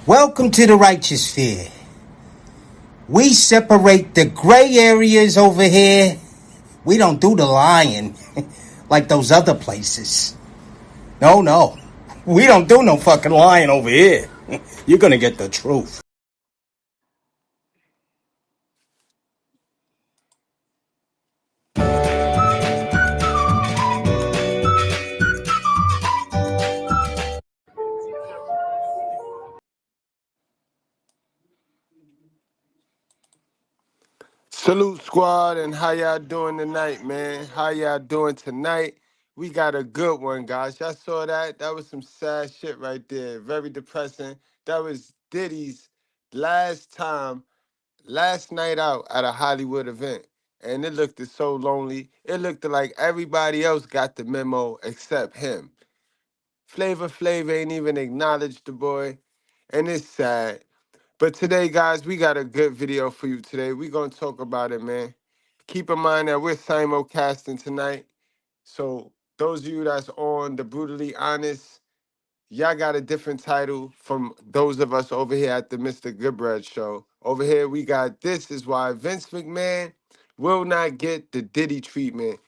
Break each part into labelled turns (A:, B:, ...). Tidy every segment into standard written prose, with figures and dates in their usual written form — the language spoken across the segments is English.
A: Welcome to the righteous sphere. We separate the gray areas over here. We don't do the lying like those other places. No. We don't do no fucking lying over here. You're gonna get the truth.
B: Salute squad, and how y'all doing tonight, man? How y'all doing tonight? We got a good one, guys. Y'all saw that? That was some sad shit right there. Very depressing. That was Diddy's last night out at a Hollywood event. And it looked so lonely. It looked like everybody else got the memo except him. Flavor Flav ain't even acknowledged the boy. And it's sad. But today, guys, we got a good video for you today. We're going to talk about it, man. Keep in mind that we're simulcasting tonight. So those of you that's on the Brutally Honest, y'all got a different title from those of us over here at the Mr. Goodbread show. Over here, we got This Is Why Vince McMahon Will Not Get the Diddy Treatment.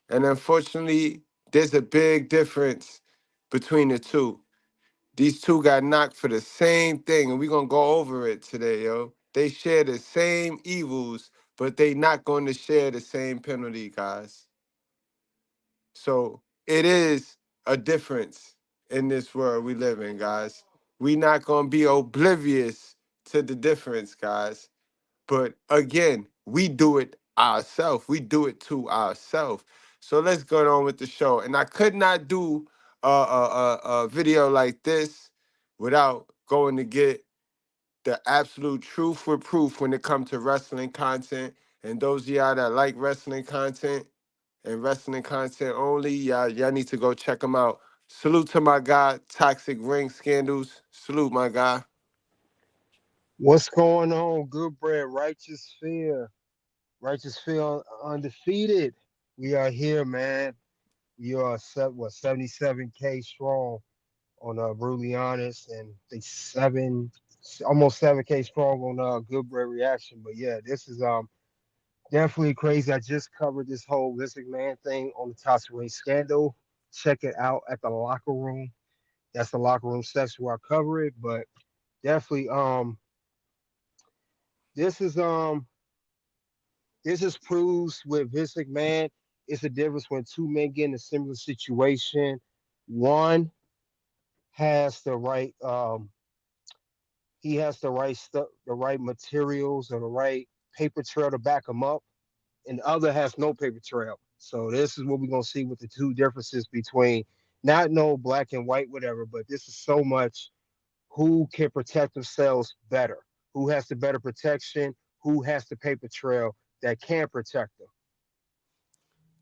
B: And unfortunately, there's a big difference between the two. These two got knocked for the same thing, and we're going to go over it today, yo. They share the same evils, but they not going to share the same penalty, guys. So it is a difference in this world we live in, guys. We not going to be oblivious to the difference, guys. But again, we do it ourselves. We do it to ourselves. So let's go on with the show. And I could not do a video like this without going to get the absolute truth with proof when it comes to wrestling content. And those of y'all that like wrestling content and wrestling content only, y'all need to go check them out. Salute to my guy, Toxic Ring Scandals. Salute, my guy.
C: What's going on? Goodbread, Righteous Fear undefeated. We are here, man. We are 77K strong on Brutally Honest, and they almost 7K strong on Goodbread Reaction. But yeah, this is definitely crazy. I just covered this whole Vince McMahon thing on the Toxic Ring scandal. Check it out at the locker room. That's the locker room section where I cover it. But definitely, this is um this just proves with Vince McMahon, it's a difference when two men get in a similar situation. One has the right he has the right stuff, the right materials, or the right paper trail to back him up, and the other has no paper trail. So this is what we're gonna see with the two differences between not no black and white, whatever, but this is so much who can protect themselves better, who has the better protection, who has the paper trail that can protect them.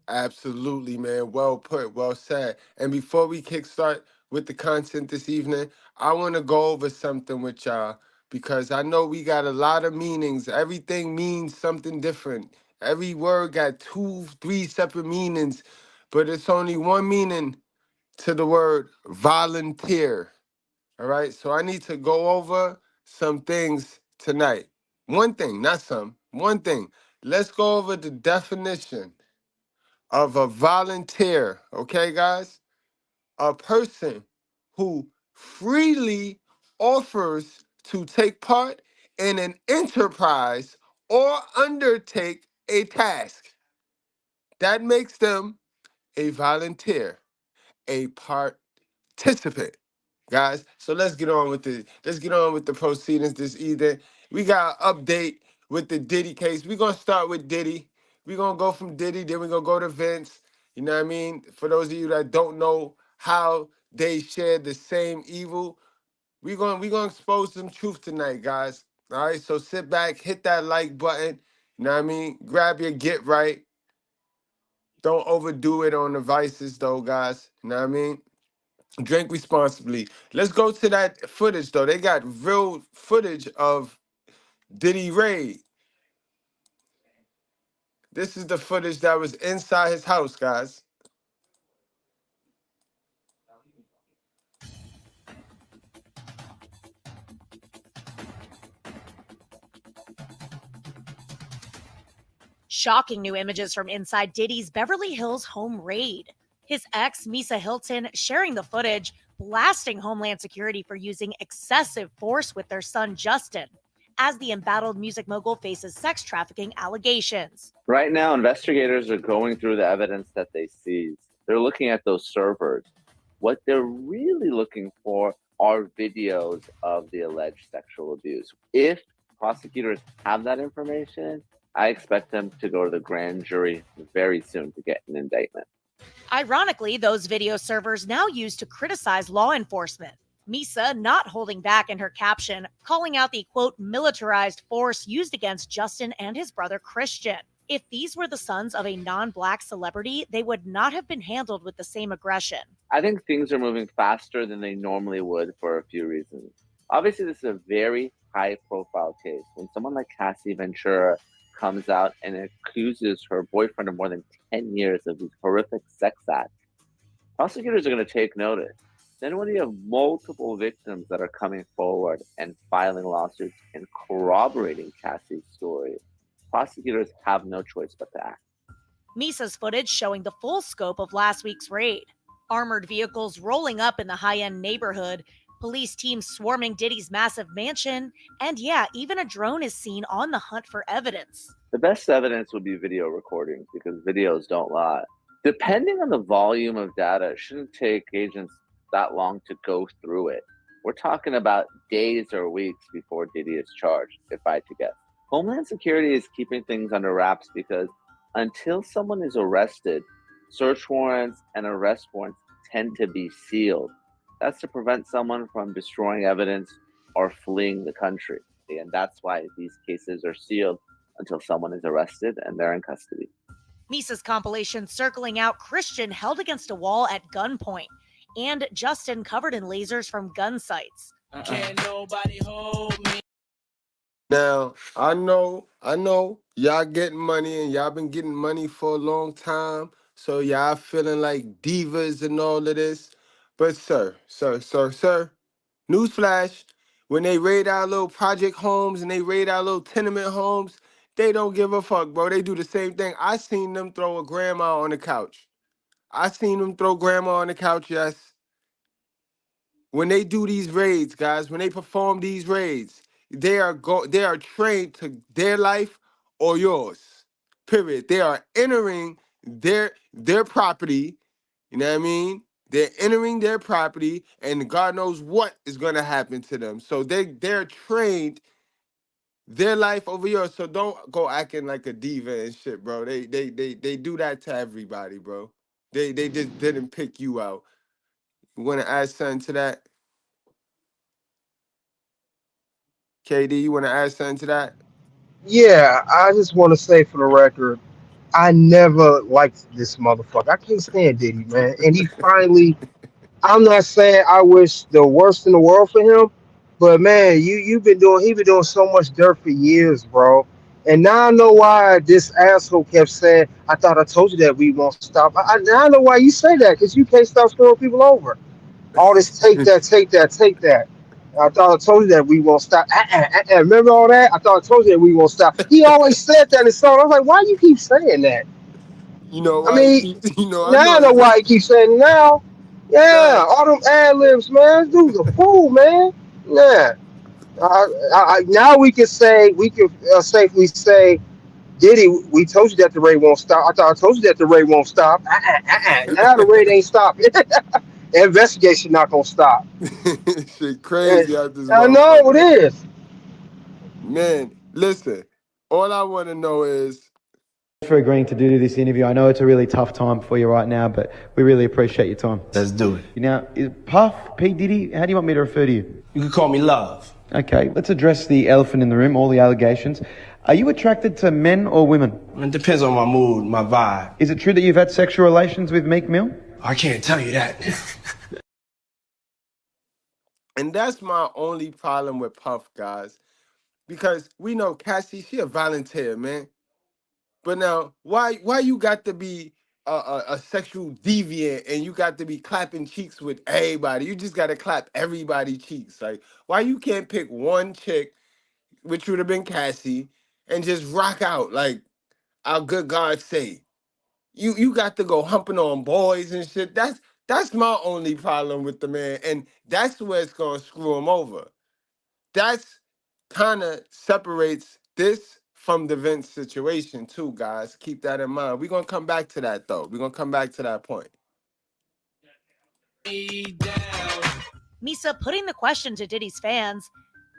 B: Absolutely, man. Well put, well said. And before we kickstart with the content this evening, I want to go over something with y'all because I know we got a lot of meanings. Everything means something different. Every word got two, three separate meanings, but it's only one meaning to the word volunteer. All right. So I need to go over some things tonight. One thing, not some, one thing. Let's go over the definition of a volunteer, okay, guys? A person who freely offers to take part in an enterprise or undertake a task. That makes them a volunteer, a participant. Guys, so let's get on with the proceedings this evening. We got an update with the Diddy case. We're gonna start with Diddy. We're gonna go from Diddy, then we're gonna go to Vince. You know what I mean? For those of you that don't know how they share the same evil, we're gonna expose some truth tonight, guys. All right, so sit back, hit that like button. You know what I mean? Grab your get right. Don't overdo it on the vices though, guys. You know what I mean? Drink responsibly. Let's go to that footage though. They got real footage of Diddy Raid. This is the footage that was inside his house, guys.
D: Shocking new images from inside Diddy's Beverly Hills home raid. His ex, Misa Hilton, sharing the footage, blasting Homeland Security for using excessive force with their son Justin, as the embattled music mogul faces sex trafficking allegations.
E: Right now, investigators are going through the evidence that they seized. They're looking at those servers. What they're really looking for are videos of the alleged sexual abuse. If prosecutors have that information, I expect them to go to the grand jury very soon to get an indictment.
D: Ironically, those video servers now used to criticize law enforcement. Misa not holding back in her caption, calling out the quote militarized force used against Justin and his brother Christian. If these were the sons of a non-black celebrity, they would not have been handled with the same aggression.
E: I think things are moving faster than they normally would for a few reasons. Obviously, this is a very high-profile case. When someone like Cassie Ventura comes out and accuses her boyfriend of more than 10 years of these horrific sex acts, prosecutors are going to take notice. Then when you have multiple victims that are coming forward and filing lawsuits and corroborating Cassie's story, prosecutors have no choice but to act.
D: Misa's footage showing the full scope of last week's raid. Armored vehicles rolling up in the high-end neighborhood, police teams swarming Diddy's massive mansion, and yeah, even a drone is seen on the hunt for evidence.
E: The best evidence would be video recordings because videos don't lie. Depending on the volume of data, it shouldn't take agents that long to go through it. We're talking about days or weeks before Diddy is charged, if I had to guess. Homeland Security is keeping things under wraps because until someone is arrested, search warrants and arrest warrants tend to be sealed. That's to prevent someone from destroying evidence or fleeing the country. And that's why these cases are sealed until someone is arrested and they're in custody.
D: Misa's compilation circling out Christian held against a wall at gunpoint, and Justin covered in lasers from gun sights.
F: Can't nobody hold me.
B: Now, I know, y'all getting money and y'all been getting money for a long time, so y'all feeling like divas and all of this. But sir, newsflash, when they raid our little project homes and they raid our little tenement homes, they don't give a fuck, bro. They do the same thing. I seen them throw a grandma on the couch. I seen them throw grandma on the couch, yes. When they do these raids, guys, when they perform these raids, they are trained to their life or yours. Period. They are entering their property, you know what I mean? They're entering their property and God knows what is gonna happen to them. So they're trained their life over yours. So don't go acting like a diva and shit, bro. They do that to everybody, bro. They just didn't pick you out. You wanna add something to that? KD, you want to add something to that?
C: Yeah, I just want to say for the record, I never liked this motherfucker. I can't stand Diddy, man. And he finally, I'm not saying I wish the worst in the world for him, but man, he been doing so much dirt for years, bro. And now I know why this asshole kept saying, "I thought I told you that we won't stop." Now I know why you say that because you can't stop screwing people over. All this take that, take that, take that. I thought I told you that we won't stop. Remember all that? I thought I told you that we won't stop. He always said that in his song. I was like, why you keep saying that?
B: You know
C: I
B: why?
C: mean,
B: You know, I
C: now I
B: know
C: know why he
B: exactly.
C: keeps saying it now. Yeah,
B: Facts.
C: all them ad libs, man. This dude's a fool, man. Yeah. Now we can safely say, Diddy, we told you that the raid won't stop. I thought I told you that the raid won't stop. Now the raid ain't stopping. The investigation not gonna stop.
B: Shit
C: And
B: crazy out this
C: I know it
B: motherfucker.
C: is.
B: Man, listen. All I want to know is,
G: For agreeing to do this interview. I know it's a really tough time for you right now, but we really appreciate your time.
F: Let's do it.
G: Now, Puff, P. Diddy, how do you want me to refer to you?
F: You can call me Love.
G: Okay, let's address the elephant in the room, all the allegations. Are you attracted to men or women?
F: It depends on my mood, my vibe.
G: Is it true that you've had sexual relations with Meek Mill?
F: I can't tell you that.
B: and that's my only problem with Puff, guys, because we know Cassie, she a volunteer, man. But now, why you got to be a sexual deviant and you got to be clapping cheeks with everybody? You just got to clap everybody cheeks. Like, why you can't pick one chick, which would have been Cassie, and just rock out? Like, our good God say. You got to go humping on boys and shit. That's my only problem with the man, and that's where it's gonna screw him over. That's kind of separates this from the Vince situation too, guys. Keep that in mind. We're gonna come back to that though. We're gonna come back to that point.
D: Misa putting the question to Diddy's fans: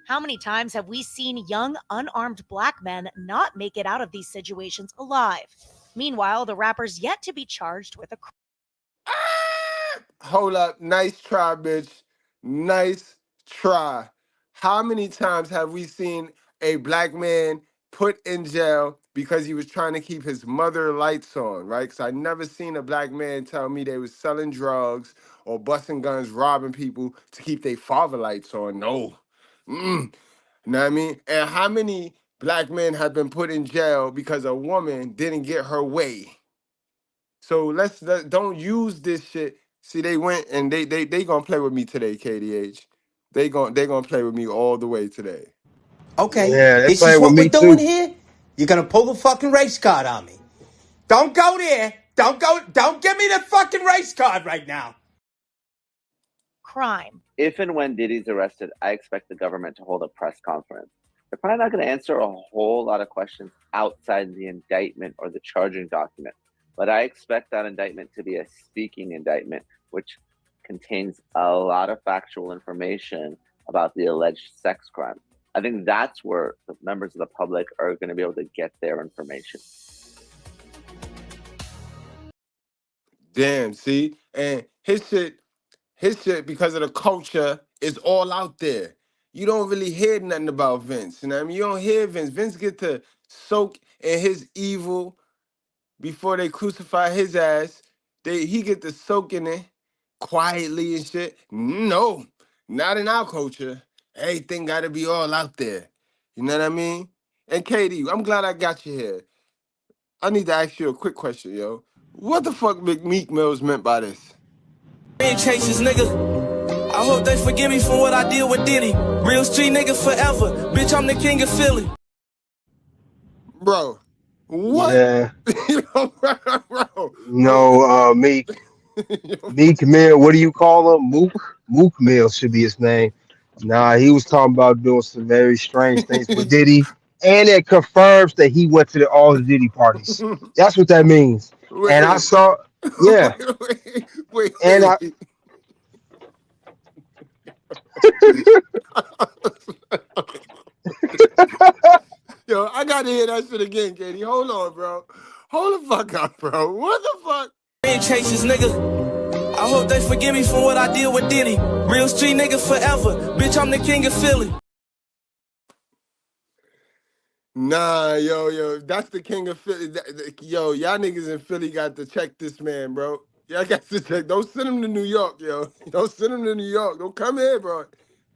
D: how many times have we seen young, unarmed black men not make it out of these situations alive? Meanwhile, the rapper's yet to be charged with a crime.
B: Hold up. Nice try, bitch. Nice try. How many times have we seen a black man put in jail because he was trying to keep his mother lights on, right? Because I never seen a black man tell me they was selling drugs or busting guns, robbing people to keep their father lights on. No. You know what I mean? And how many black men have been put in jail because a woman didn't get her way? So don't use this shit. See, they went and they gonna play with me today, KDH. They gonna play with me all the way today.
A: Okay,
C: Yeah, they
A: this
C: playing
A: is
C: with
A: what we're
C: me
A: doing
C: too.
A: here. You're gonna pull the fucking race card on me. Don't go there. Don't give me the fucking race card right now.
D: Crime.
E: If and when Diddy's arrested, I expect the government to hold a press conference. They're probably not going to answer a whole lot of questions outside the indictment or the charging document. But I expect that indictment to be a speaking indictment, which contains a lot of factual information about the alleged sex crime. I think that's where the members of the public are going to be able to get their information.
B: Damn, see? And his shit, because of the culture, is all out there. You don't really hear nothing about Vince. You know what I mean? You don't hear Vince. Vince get to soak in his evil before they crucify his ass. He get to soak in it quietly and shit. No, not in our culture. Everything gotta be all out there. You know what I mean? And Katie, I'm glad I got you here. I need to ask you a quick question, yo. What the fuck Meek Mills meant by this?
F: Been chases, nigga. I hope they forgive me for what I did with Diddy. Real street nigga forever. Bitch, I'm the king of Philly.
B: Bro, what?
C: Yeah.
B: Bro.
C: No, Meek Mill, what do you call him? Mook Mill should be his name. Nah, he was talking about doing some very strange things with Diddy, and it confirms that he went to all the Diddy parties. That's what that means. And I
B: Wait,
C: saw, yeah, and I
B: wait. Yo, I gotta hear that shit again, Katie. Hold on, bro. Hold the fuck up, bro. What the fuck?
F: Been chases, nigga. I hope they forgive me for what I did with Diddy. Real street nigga forever. Bitch, I'm the king of Philly.
B: Nah, yo, that's the king of Philly. Yo, y'all niggas in Philly got to check this man, bro. Y'all got to check. Don't send him to New York, yo. Don't send him to New York. Don't come here, bro.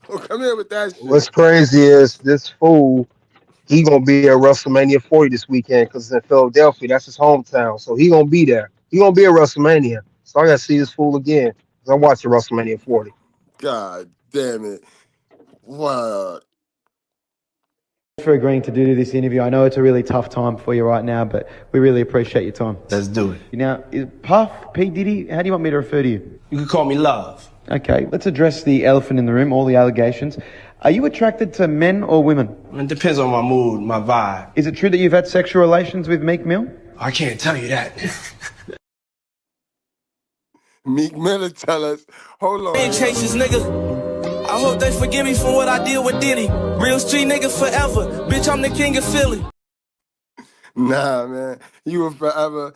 B: Don't come here with that shit.
C: what's crazy is this fool. He gonna be at WrestleMania 40 this weekend because it's in Philadelphia. That's his hometown, so he gonna be there. He gonna be at WrestleMania. So I gotta see this fool again. 'Cause I'm watching WrestleMania 40.
B: God damn it. Wow.
G: For agreeing to do this interview. I know it's a really tough time for you right now, but we really appreciate your time.
F: Let's do it.
G: Now, Puff, P. Diddy, how do you want me to refer to you?
F: You can call me Love.
G: Okay, let's address the elephant in the room, all the allegations. Are you attracted to men or women?
F: It depends on my mood, my vibe.
G: Is it true that you've had sexual relations with Meek Mill?
F: I can't tell you that.
B: Meek Miller tell us, hold on.
F: Been chases, nigga. I hope they forgive me for what I did with Diddy. Real street nigga forever. Bitch, I'm the king of Philly.
B: Nah, man. You will forever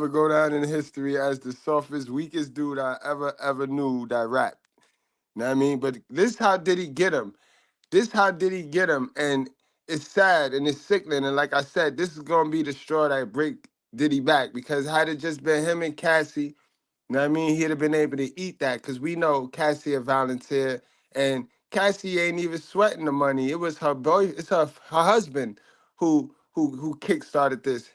B: go down in history as the softest, weakest dude I ever knew that rapped. Know what I mean? But this how did he get him? And it's sad and it's sickening. And like I said, this is gonna be the straw that break Diddy back. Because had it just been him and Cassie, you know what I mean, he'd have been able to eat that. Because we know Cassie a volunteer. And Cassie ain't even sweating the money. It was her boy, it's her husband who kickstarted this.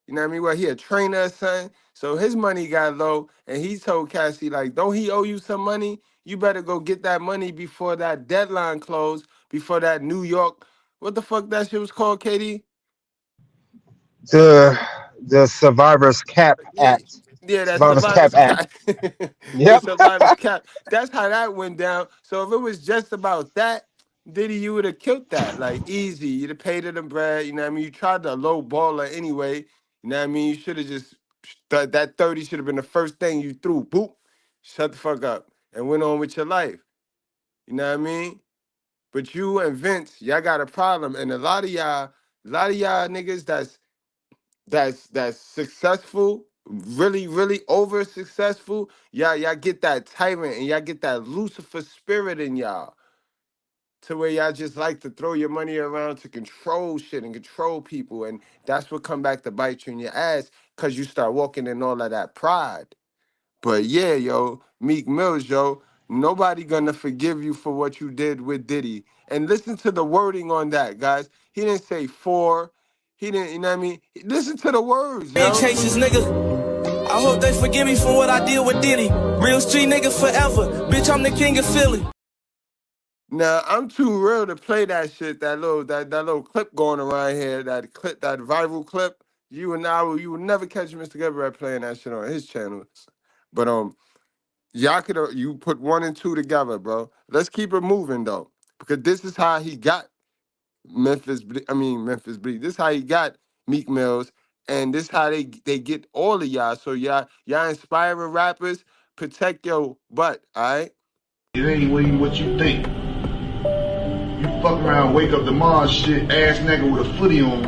B: You know what I mean? Well, he a trainer or something. So his money got low, and he told Cassie, like, don't he owe you some money? You better go get that money before that deadline closed, before that New York, what the fuck that shit was called, Katie?
C: the the Survivors Cap
B: Yeah,
C: Act.
B: yeah, that
C: Survivors
B: survivor's
C: Cap Act.
B: cap. The
C: Yep.
B: survivor's cap. That's how that went down. So if it was just about that, Diddy, you would have killed that. Like easy. You'd have paid her the bread. You know what I mean? You tried to low ball her anyway. You know what I mean? You should have just that 30 should have been the first thing you threw. Boop. Shut the fuck up. And went on with your life. You know what I mean? But you and Vince, y'all got a problem. And a lot of y'all niggas that's successful, really, really over successful, y'all get that tyrant and y'all get that Lucifer spirit in y'all to where y'all just like to throw your money around to control shit and control people. And that's what come back to bite you in your ass because you start walking in all of that pride. But yeah, yo, Meek Mills, yo, nobody gonna forgive you for what you did with Diddy. And listen to the wording on that, guys. He didn't say for. He didn't, you know what I mean? Listen to the words,
F: Ain't
B: yo.
F: chases, nigga. I hope they forgive me for what I did with Diddy. Real street nigga forever. Bitch, I'm the king of Philly.
B: Now I'm too real to play that shit. That little clip going around here. That clip, that viral clip. You would never catch Mr. Goodbread playing that shit on his channel. But y'all could you put one and two together, bro. Let's keep it moving though, because this is how he got Memphis Bleak. This is how he got Meek Mills, and this is how they get all of y'all. So y'all inspiring rappers, protect your butt, all right?
H: It ain't what you think. You fuck around, wake up tomorrow, shit, ass nigga with a footy on.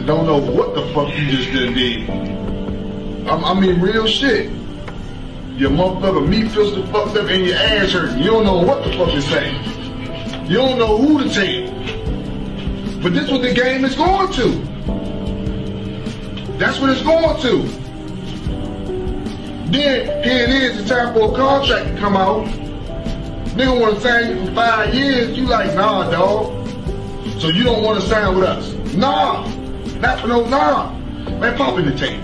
H: Don't know what the fuck you just did. I mean, real shit. Your motherfucker meat feels the fucked up and your ass hurting. You don't know what the fuck to say. You don't know who to tell. But this is what the game is going to. That's what it's going to. Then, here it is, it's time for a contract to come out. Nigga want to sign you for 5 years. You like, nah, dog. So you don't want to sign with us. Nah. Not for no nah. Man, pop in the tape.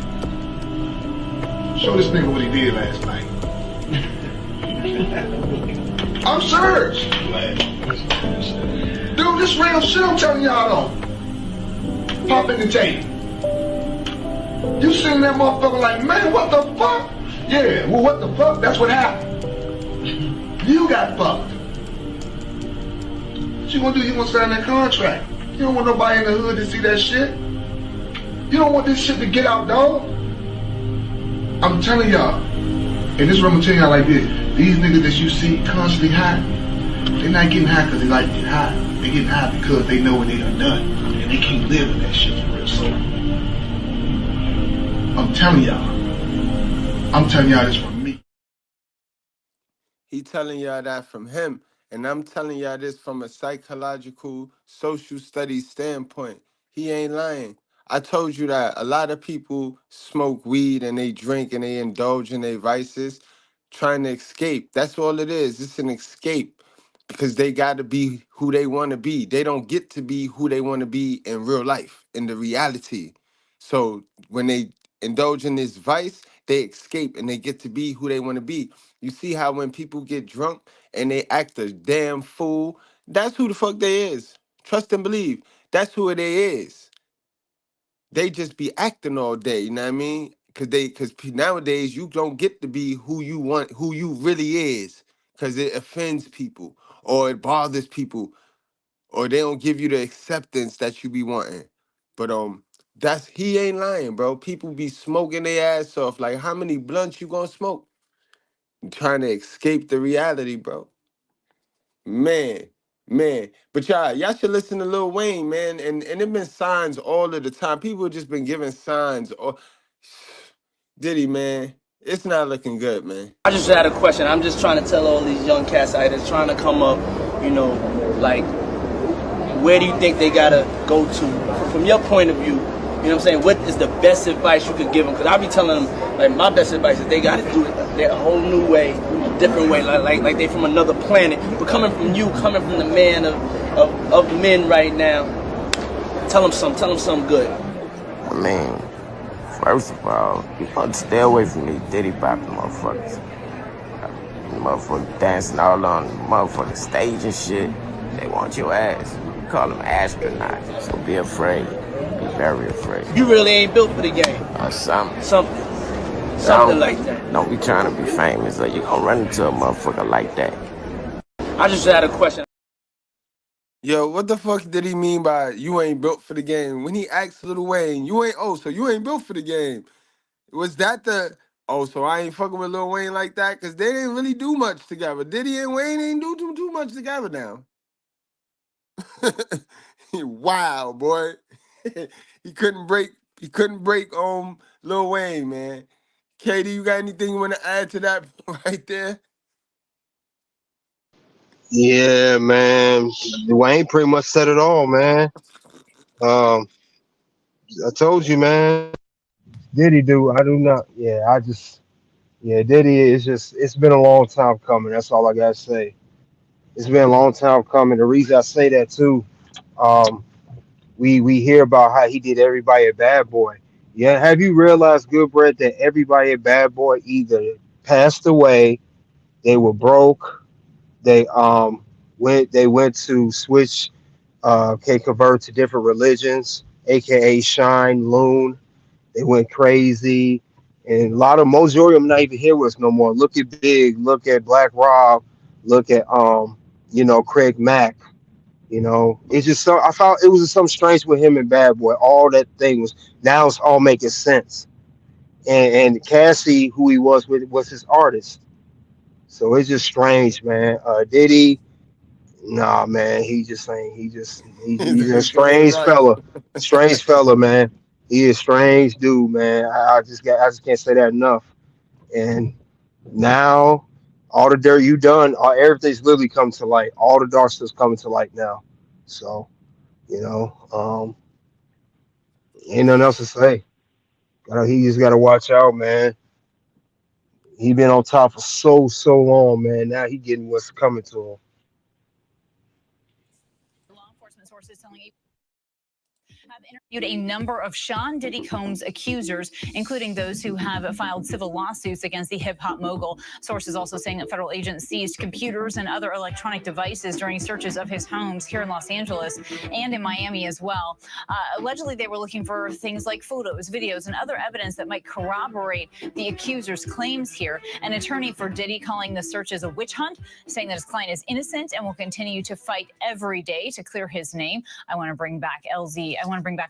H: Show this nigga what he did last night. I'm serious. Dude, this real shit I'm telling y'all though. Pop in the tape. You seen that motherfucker like, man, what the fuck? Yeah, well, what the fuck? That's what happened. You got fucked. What you gonna do? You gonna sign that contract. You don't want nobody in the hood to see that shit. You don't want this shit to get out, dog. I'm telling y'all, and this is what I'm gonna tell y'all like this. These niggas that you see constantly high, they're not getting high because they like to get high. They getting high because they know what they done done. And they can't live in that shit for real. So, I'm telling y'all this from me.
B: He telling y'all that from him, and I'm telling y'all this from a psychological, social studies standpoint. He ain't lying. I told you that a lot of people smoke weed and they drink and they indulge in their vices, trying to escape. That's all it is. It's an escape because they got to be who they want to be. They don't get to be who they want to be in real life, in the reality. So when they indulge in this vice, they escape and they get to be who they want to be. You see how when people get drunk and they act a damn fool, that's who the fuck they is. Trust and believe. That's who they is. They just be acting all day, you know what I mean? Cause nowadays you don't get to be who you want, who you really is, cause it offends people or it bothers people or they don't give you the acceptance that you be wanting. But that's he ain't lying, bro. People be smoking their ass off. Like how many blunts you gonna smoke? Trying to escape the reality, bro. Man, man. But y'all should listen to Lil Wayne, man. And it been signs all of the time. People just been giving signs. Or Diddy, man, it's not looking good, man.
F: I just had a question. I'm just trying to tell all these young cats out there trying to come up, you know, like, where do you think they gotta go to? From your point of view, you know what I'm saying? What is the best advice you could give them? Because I be telling them, like, my best advice is they gotta do it a whole new way, different way, like they from another planet. But coming from you, coming from the man of men right now, tell them something good.
I: I mean, first of all, you want to stay away from these Diddy popping motherfuckers. Motherfuckers dancing all on the motherfucking stage and shit. They want your ass. You call them astronauts, so be afraid. Be very afraid.
F: You really ain't built for the game. Something like that.
I: Don't be trying to be famous, or you gonna run into a motherfucker like that.
F: I just had a question.
B: Yo, what the fuck did he mean by you ain't built for the game? When he asked Lil Wayne, so you ain't built for the game. Was that so I ain't fucking with Lil Wayne like that? Because they didn't really do much together. Diddy and Wayne ain't do too much together now. Wow, boy. he couldn't break Lil Wayne, man. Katie, you got anything you want to add to that right there?
C: Yeah, man. Dwayne pretty much said it all, man. I told you, man. Diddy I do not. Yeah, Diddy is just, it's been a long time coming. That's all I got to say. It's been a long time coming. The reason I say that, too, we hear about how he did everybody a bad boy. Yeah, have you realized, Goodbread, that everybody at Bad Boy either passed away, they were broke, they went to switch, convert to different religions, aka Shine, Loon. They went crazy, and majority of them not even here with us no more. Look at Big, look at Black Rob, look at Craig Mack. It's just so I thought it was something strange with him and Bad Boy. All that thing was now it's all making sense. And Cassie, who he was with, was his artist. So it's just strange, man. Diddy, nah, man, he's he's a strange fella. Strange fella, man. He is a strange dude, man. I just can't say that enough. And now all the dirt you done, everything's literally coming to light. All the dark stuff's coming to light now. So, ain't nothing else to say. He just gotta watch out, man. He been on top for so long, man. Now he getting what's coming to him.
J: Law enforcement sources telling have interviewed a number of Sean Diddy Combs' accusers, including those who have filed civil lawsuits against the hip-hop mogul. Sources also saying that federal agents seized computers and other electronic devices during searches of his homes here in Los Angeles and in Miami as well. Allegedly, they were looking for things like photos, videos, and other evidence that might corroborate the accusers' claims here. An attorney for Diddy calling the searches a witch hunt, saying that his client is innocent and will continue to fight every day to clear his name. I want to bring back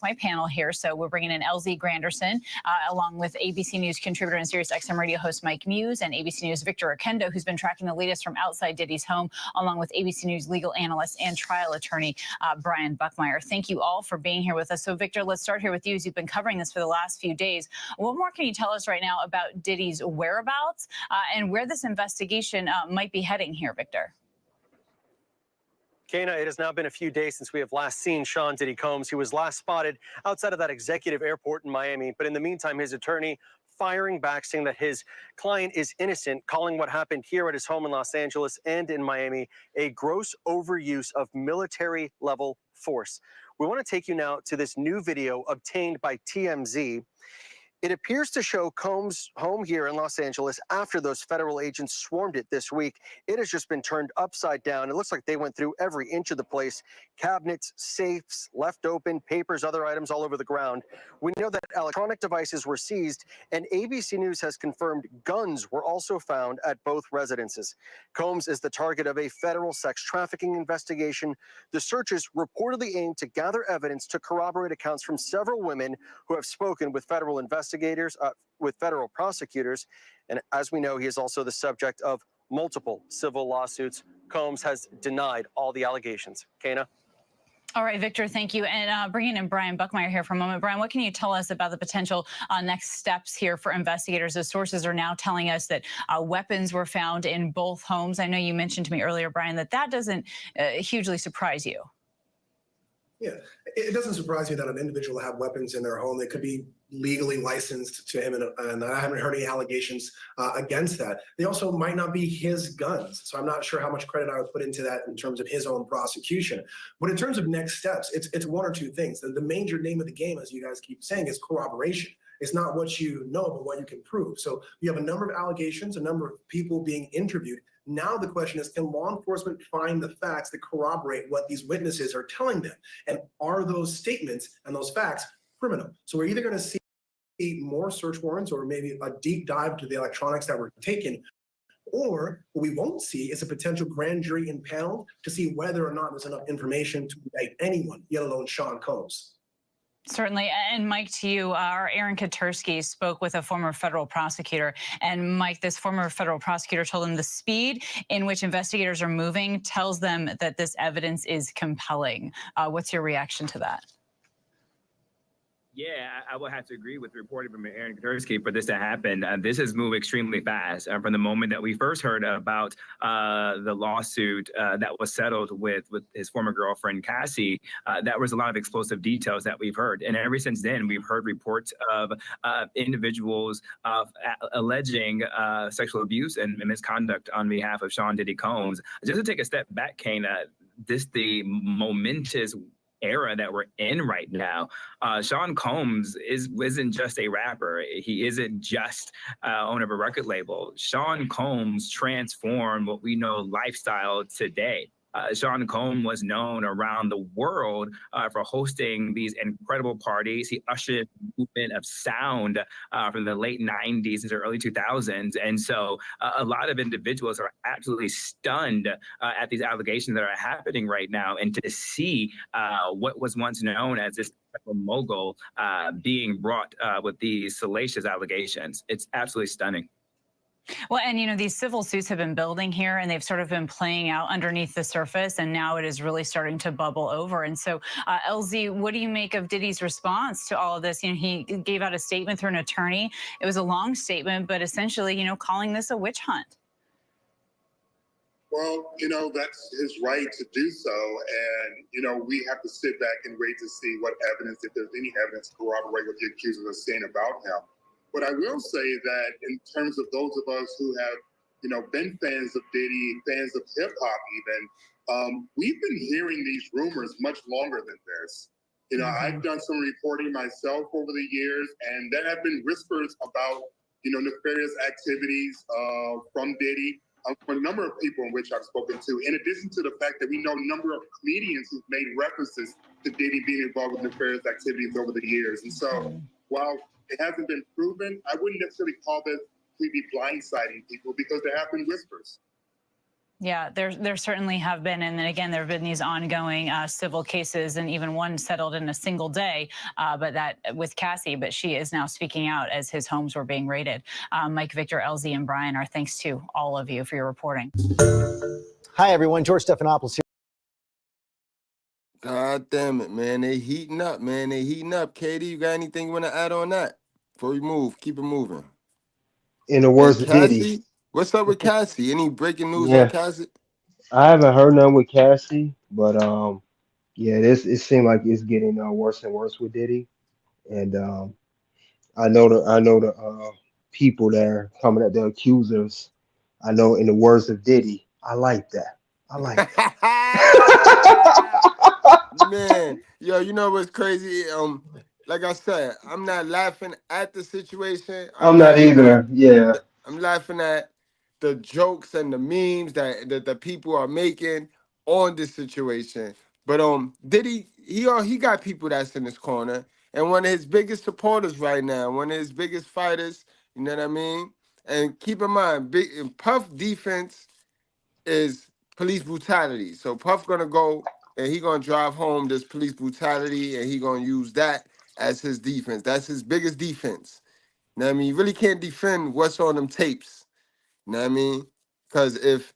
J: my panel here. So we're bringing in LZ Granderson, along with ABC News contributor and Sirius XM radio host Mike Muse, and ABC News Victor Okendo, who's been tracking the latest from outside Diddy's home, along with ABC News legal analyst and trial attorney Brian Buckmeyer. Thank you all for being here with us. So Victor, let's start here with you, as you've been covering this for the last few days. What more can you tell us right now about Diddy's whereabouts and where this investigation might be heading here, Victor?
K: Kana, it has now been a few days since we have last seen Sean Diddy Combs. He was last spotted outside of that executive airport in Miami. But in the meantime, his attorney firing back, saying that his client is innocent, calling what happened here at his home in Los Angeles and in Miami a gross overuse of military-level force. We want to take you now to this new video obtained by TMZ. It appears to show Combs' home here in Los Angeles after those federal agents swarmed it this week. It has just been turned upside down. It looks like they went through every inch of the place. Cabinets, safes, left open, papers, other items all over the ground. We know that electronic devices were seized, and ABC News has confirmed guns were also found at both residences. Combs is the target of a federal sex trafficking investigation. The searches reportedly aim to gather evidence to corroborate accounts from several women who have spoken with federal investigators, with federal prosecutors. And as we know, he is also the subject of multiple civil lawsuits. Combs has denied all the allegations. Kana?
J: All right, Victor, thank you. And bringing in Brian Buckmeyer here for a moment. Brian, what can you tell us about the potential next steps here for investigators? The sources are now telling us that weapons were found in both homes. I know you mentioned to me earlier, Brian, that doesn't hugely surprise you.
L: Yeah, it doesn't surprise me that an individual will have weapons in their home. They could be legally licensed to him, and I haven't heard any allegations against that. They also might not be his guns, so I'm not sure how much credit I would put into that in terms of his own prosecution. But in terms of next steps, it's one or two things. The major name of the game, as you guys keep saying, is corroboration. It's not what you know, but what you can prove. So you have a number of allegations, a number of people being interviewed. Now the question is, can law enforcement find the facts that corroborate what these witnesses are telling them? And are those statements and those facts criminal. So we're either going to see more search warrants or maybe a deep dive to the electronics that were taken, or what we won't see is a potential grand jury impaneled to see whether or not there's enough information to indict anyone, let alone Sean Combs.
J: Certainly. And Mike, to you, our Aaron Katursky spoke with a former federal prosecutor. And Mike, this former federal prosecutor told him the speed in which investigators are moving tells them that this evidence is compelling. What's your reaction to that?
M: Yeah, I will have to agree with the reporting from Aaron Katursky for this to happen. This has moved extremely fast from the moment that we first heard about the lawsuit that was settled with his former girlfriend, Cassie. That was a lot of explosive details that we've heard. And ever since then, we've heard reports of individuals alleging sexual abuse and misconduct on behalf of Sean Diddy Combs. Just to take a step back, Kana, the momentous era that we're in right now. Sean Combs isn't just a rapper. He isn't just owner of a record label. Sean Combs transformed what we know lifestyle today. Sean Combs was known around the world for hosting these incredible parties. He ushered the movement of sound from the late 90s into early 2000s. And so a lot of individuals are absolutely stunned at these allegations that are happening right now. And to see what was once known as this mogul being brought with these salacious allegations, it's absolutely stunning.
J: Well, and you know, these civil suits have been building here and they've sort of been playing out underneath the surface, and now it is really starting to bubble over. And so, LZ, what do you make of Diddy's response to all of this? You know, he gave out a statement through an attorney. It was a long statement, but essentially, you know, calling this a witch hunt.
N: Well, you know, that's his right to do so. And, you know, we have to sit back and wait to see what evidence, if there's any evidence to corroborate what the accusers are saying about him. But I will say that in terms of those of us who have, you know, been fans of Diddy, fans of hip hop even, we've been hearing these rumors much longer than this. You know, I've done some reporting myself over the years, and there have been whispers about, you know, nefarious activities from Diddy, from a number of people in which I've spoken to, in addition to the fact that we know a number of comedians who've made references to Diddy being involved with nefarious activities over the years. And so while it hasn't been proven, I wouldn't necessarily call this to be blindsiding people, because there have been whispers.
J: Yeah, there certainly have been. And then again, there have been these ongoing civil cases, and even one settled in a single day, but that with Cassie, but she is now speaking out as his homes were being raided. Mike, Victor, LZ, and Brian, our thanks to all of you for your reporting.
O: Hi, everyone. George Stephanopoulos here.
B: God damn it, man. They heating up, man. They heating up. Katie, you got anything you want to add on that? Before we move, keep it moving.
C: In the words of Diddy.
B: Cassie, what's up with Cassie? Any breaking news
C: Yeah.
B: on Cassie?
C: I haven't heard none with Cassie, but yeah, it seemed like it's getting worse and worse with Diddy, and I know the people that are coming at the accusers. I know, in the words of Diddy, I like that. I like that.
B: Man, yo, you know what's crazy? Like I said, I'm not laughing at the situation.
C: I'm not either. Yeah.
B: I'm laughing at the jokes and the memes that the people are making on this situation. But Diddy, he got people that's in his corner, and one of his biggest supporters right now, one of his biggest fighters. You know what I mean? And keep in mind, Puff defense is police brutality. So Puff gonna go and he gonna drive home this police brutality, and he gonna use that as his defense. That's his biggest defense. You know what I mean? You really can't defend what's on them tapes. You know what I mean? Because if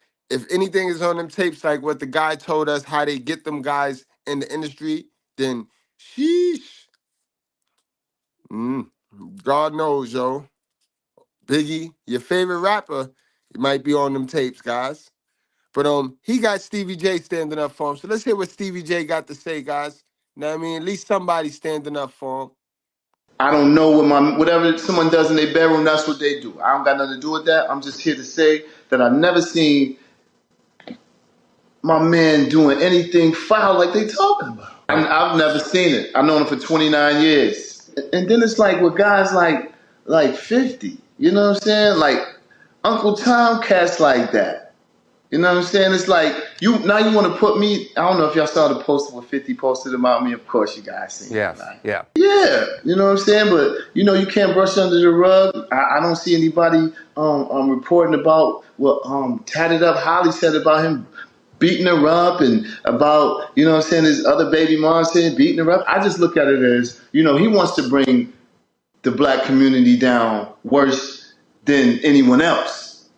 B: anything is on them tapes, like what the guy told us, how they get them guys in the industry, then sheesh. God knows, yo. Biggie, your favorite rapper, it might be on them tapes, guys. But he got Stevie J standing up for him. So let's hear what Stevie J got to say, guys. You know what I mean? At least somebody standing up for him.
P: I don't know whatever someone does in their bedroom, that's what they do. I don't got nothing to do with that. I'm just here to say that I've never seen my man doing anything foul like they talking about. I've never seen it. I've known him for 29 years. And then it's like with guys like 50, you know what I'm saying? Like Uncle Tom, cats like that. You know what I'm saying? It's like you want to put me. I don't know if y'all saw the post where 50 posted about me. Of course, you guys seen it, right?
B: Yeah.
P: Yeah, you know what I'm saying. But you can't brush under the rug. I don't see anybody reporting about what Tatted Up Holly said about him beating her up and about what I'm saying, his other baby mom saying beating her up. I just look at it as he wants to bring the black community down worse than anyone else.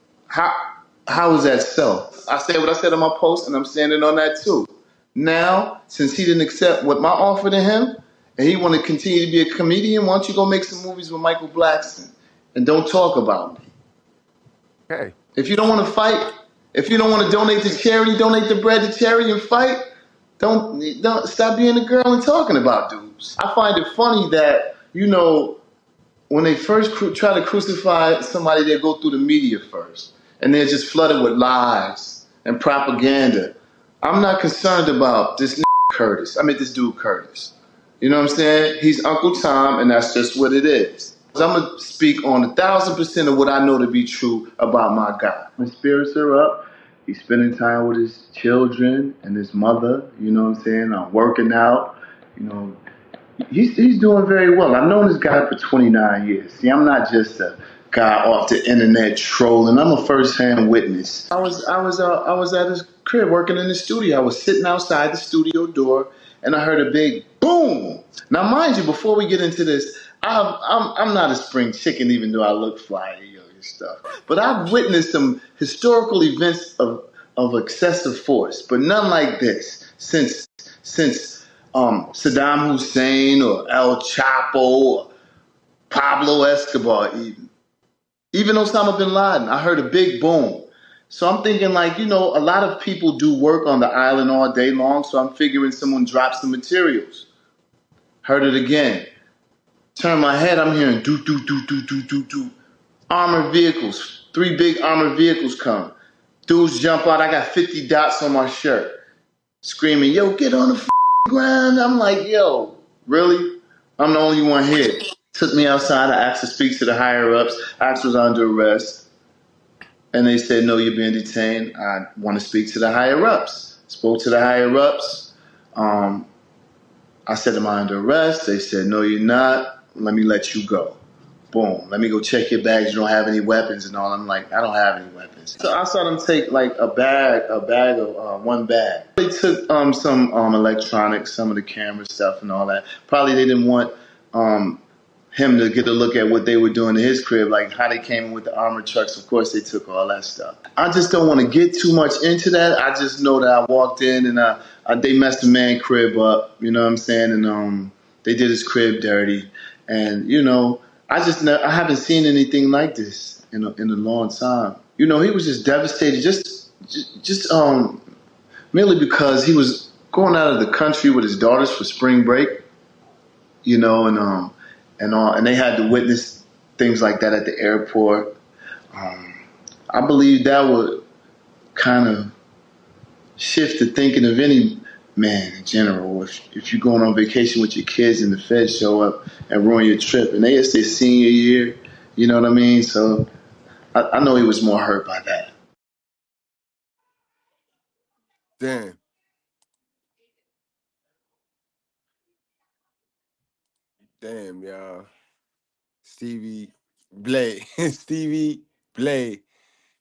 P: How is that so? I said what I said on my post, and I'm standing on that too. Now, since he didn't accept what my offer to him, and he want to continue to be a comedian, why don't you go make some movies with Michael Blackson and don't talk about me?
B: Okay.
P: If you don't want to fight, if you don't want to donate to charity, donate the bread to charity and fight. Don't stop being a girl and talking about dudes. I find it funny that when they first try to crucify somebody, they go through the media first. And they're just flooded with lies and propaganda. I'm not concerned about this this dude Curtis. You know what I'm saying? He's Uncle Tom, and that's just what it is. I'm going to speak on 1,000% of what I know to be true about my guy. My spirits are up. He's spending time with his children and his mother. You know what I'm saying? I'm working out. He's doing very well. I've known this guy for 29 years. See, I'm not just a guy off the internet trolling. I'm a first-hand witness. I was at his crib working in the studio. I was sitting outside the studio door, and I heard a big boom. Now, mind you, before we get into this, I'm not a spring chicken, even though I look fly and stuff. But I've witnessed some historical events of excessive force, but none like this since Saddam Hussein or El Chapo or Pablo Escobar even Osama bin Laden. I heard a big boom. So I'm thinking a lot of people do work on the island all day long, so I'm figuring someone dropped some materials. Heard it again. Turn my head, I'm hearing do do do do do do do. Armored vehicles, 3 big armored vehicles come. Dudes jump out, I got 50 dots on my shirt. Screaming, yo, get on the ground. I'm like, yo, really? I'm the only one here. Took me outside. I asked to speak to the higher ups. I was under arrest. And they said, no, you're being detained. I want to speak to the higher ups. Spoke to the higher ups. I said, am I under arrest? They said, no, you're not. Let me let you go. Boom. Let me go check your bags. You don't have any weapons and all. I'm like, I don't have any weapons. So I saw them take a bag of one bag. They took some electronics, some of the camera stuff and all that. Probably they didn't want him to get a look at what they were doing to his crib, like how they came in with the armored trucks. Of course, they took all that stuff. I just don't want to get too much into that. I just know that I walked in and they messed the man crib up. You know what I'm saying? And they did his crib dirty. And I haven't seen anything like this in a long time. He was just devastated, just merely because he was going out of the country with his daughters for spring break, and they had to witness things like that at the airport. I believe that would kind of shift the thinking of any man in general. If you're going on vacation with your kids and the feds show up and ruin your trip, and it's their senior year, you know what I mean? So I know he was more hurt by that.
B: Damn, y'all. Stevie Blay. Stevie Blay.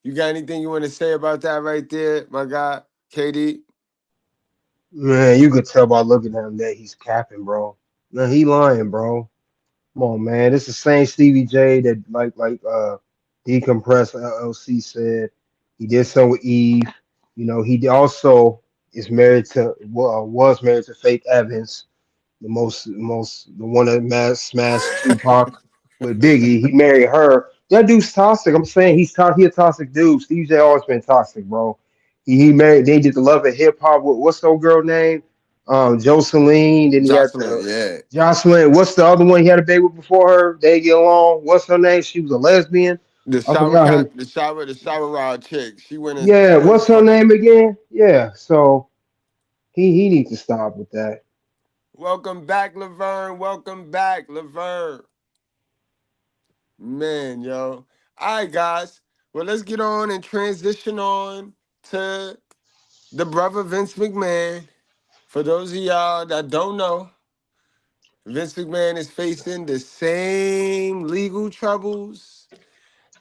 B: You got anything you want to say about that right there, my guy, KD?
C: Man, you could tell by looking at him that he's capping, bro. No, he lying, bro. Come on, man. This is the same Stevie J that Decompress LLC said he did something with Eve. He also is married to was married to Faith Evans, the one that smashed Tupac with Biggie. He married her. That dude's toxic. I'm saying he a toxic dude. Stevie J always been toxic, bro. He married. They did the Love and Hip Hop. What's the old girl name? Jocelyn. Then he had
B: Jocelyn, yeah.
C: Jocelyn. What's the other one he had a baby with before her? They get along. What's her name? She was a lesbian.
B: The
C: I
B: shower
C: forgot her.
B: the shower rod chick. She went and
C: Yeah, what's her name again? Yeah. So he needs to stop with that.
B: Welcome back, Laverne. Welcome back, Laverne. Man, yo. All right, guys. Well, let's get on and transition on to the brother Vince McMahon. For those of y'all that don't know, Vince McMahon is facing the same legal troubles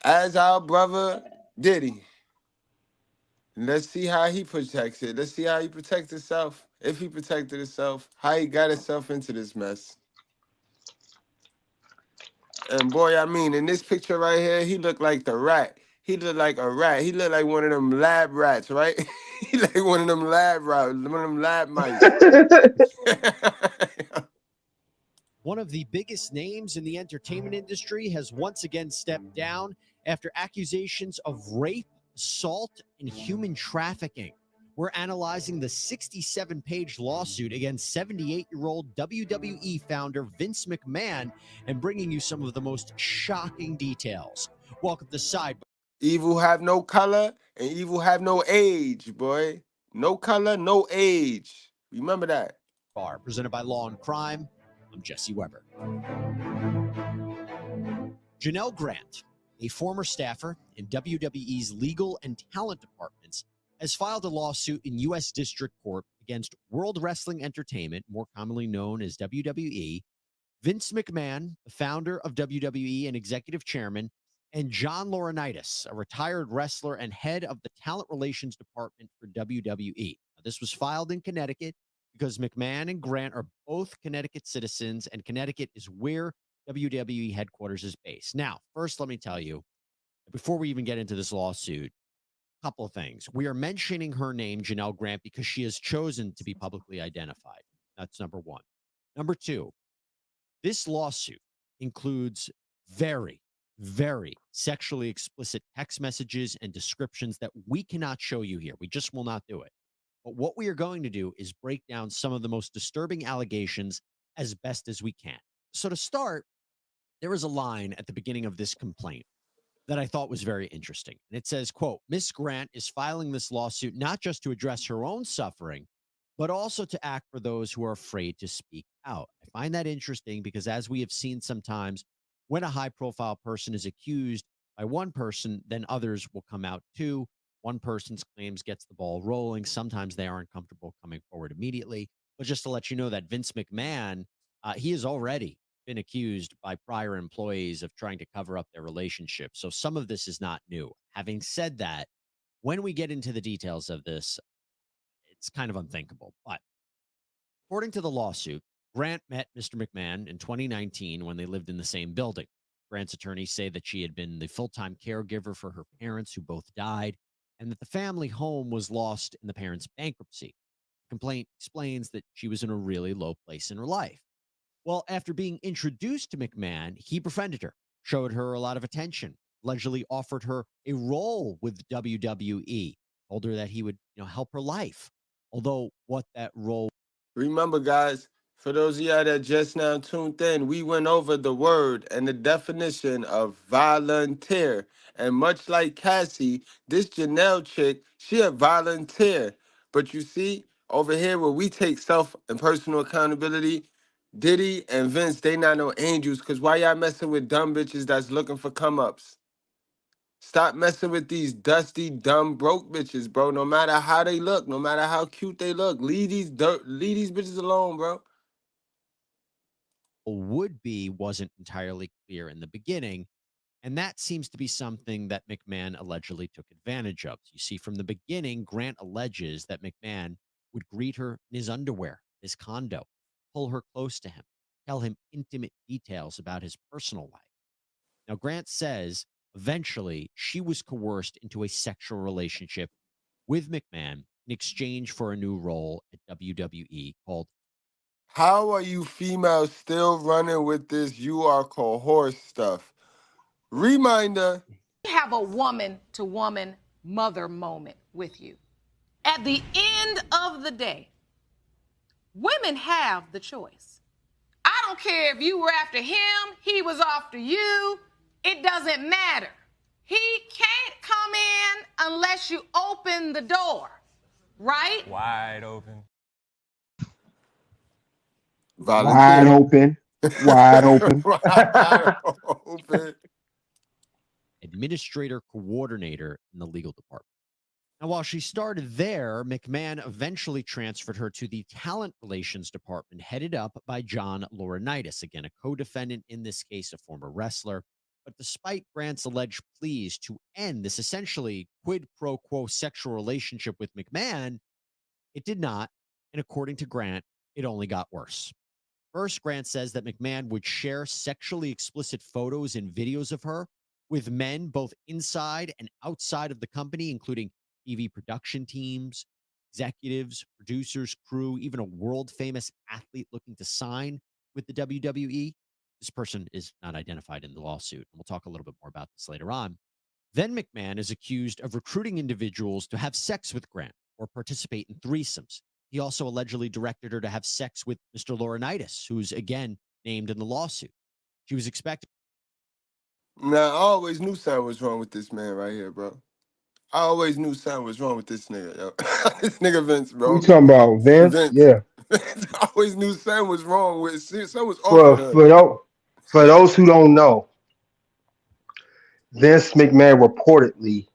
B: as our brother Diddy. Let's see how he protects it. Let's see how he protects himself. If he protected himself, how he got himself into this mess. And boy, I mean, in this picture right here, he looked like the rat. He looked like a rat. He looked like one of them lab rats, right? He like one of them lab rats, one of them lab mice.
Q: One of the biggest names in the entertainment industry has once again stepped down after accusations of rape, assault, and human trafficking. We're analyzing the 67-page lawsuit against 78-year-old WWE founder Vince McMahon and bringing you some of the most shocking details. Welcome to Side.
B: Evil have no color and evil have no age, boy. No color, no age. Remember that.
Q: Bar, presented by Law and Crime. I'm Jesse Weber. Janelle Grant, a former staffer in WWE's legal and talent departments, has filed a lawsuit in U.S. District Court against World Wrestling Entertainment, more commonly known as WWE, Vince McMahon, the founder of WWE and executive chairman, and John Laurinaitis, a retired wrestler and head of the talent relations department for WWE. Now, this was filed in Connecticut because McMahon and Grant are both Connecticut citizens, and Connecticut is where WWE headquarters is based. Now, first, let me tell you, before we even get into this lawsuit, a couple of things. We are mentioning her name, Janelle Grant, because she has chosen to be publicly identified. That's number one. Number two, this lawsuit includes very, very sexually explicit text messages and descriptions that we cannot show you here. We just will not do it. But what we are going to do is break down some of the most disturbing allegations as best as we can. So to start, there is a line at the beginning of this complaint that I thought was very interesting. And it says, quote, Miss Grant is filing this lawsuit not just to address her own suffering, but also to act for those who are afraid to speak out. I find that interesting because, as we have seen sometimes, when a high-profile person is accused by one person, then others will come out too. One person's claims gets the ball rolling. Sometimes they aren't comfortable coming forward immediately. But just to let you know that Vince McMahon, he has already been accused by prior employees of trying to cover up their relationship. So some of this is not new. Having said that, when we get into the details of this, it's kind of unthinkable. But according to the lawsuit, Grant met Mr. McMahon in 2019 when they lived in the same building. Grant's attorneys say that she had been the full-time caregiver for her parents, who both died, and that the family home was lost in the parents' bankruptcy. The complaint explains that she was in a really low place in her life. Well, after being introduced to McMahon, he befriended her, showed her a lot of attention, allegedly offered her a role with WWE, told her that he would, help her life. Although what that role...
B: Remember, guys, for those of y'all that just now tuned in, we went over the word and the definition of volunteer. And much like Cassie, this Janelle chick, she a volunteer. But you see, over here where we take self and personal accountability, Diddy and Vince, they not no angels, because why y'all messing with dumb bitches that's looking for come-ups? Stop messing with these dusty, dumb, broke bitches, bro. No matter how they look, no matter how cute they look, leave these bitches alone, bro.
Q: Would be wasn't entirely clear in the beginning, and that seems to be something that McMahon allegedly took advantage of. You see, from the beginning, Grant alleges that McMahon would greet her in his underwear, his condo, pull her close to him, tell him intimate details about his personal life. Now, Grant says eventually she was coerced into a sexual relationship with McMahon in exchange for a new role at WWE called...
B: How are you females still running with this you are coerced stuff? Reminder.
R: Have a woman-to-woman mother moment with you. At the end of the day, women have the choice. I don't care if you were after him, he was after you. It doesn't matter. He can't come in unless you open the door, right?
S: Wide open.
C: Wide open. Wide open.
B: Wide open.
Q: Administrator coordinator in the legal department. Now, while she started there, McMahon eventually transferred her to the talent relations department headed up by John Laurinaitis, again, a co-defendant in this case, a former wrestler. But despite Grant's alleged pleas to end this essentially quid pro quo sexual relationship with McMahon, it did not. And according to Grant, it only got worse. First, Grant says that McMahon would share sexually explicit photos and videos of her with men both inside and outside of the company, including TV production teams, executives, producers, crew, even a world-famous athlete looking to sign with the WWE. This person is not identified in the lawsuit, and we'll talk a little bit more about this later on. Then McMahon is accused of recruiting individuals to have sex with Grant or participate in threesomes. He also allegedly directed her to have sex with Mr. Laurinaitis, who's, again, named in the lawsuit. She was expected.
B: Now, I always knew something was wrong with this man right here, bro. I always knew something was wrong with this nigga, yo. This nigga Vince,
C: We
B: bro.
C: talking about Vince?
B: Vince.
C: Yeah.
B: I always knew something was wrong with something was off
C: For
B: with him.
C: for those for those who don't know, Vince McMahon reportedly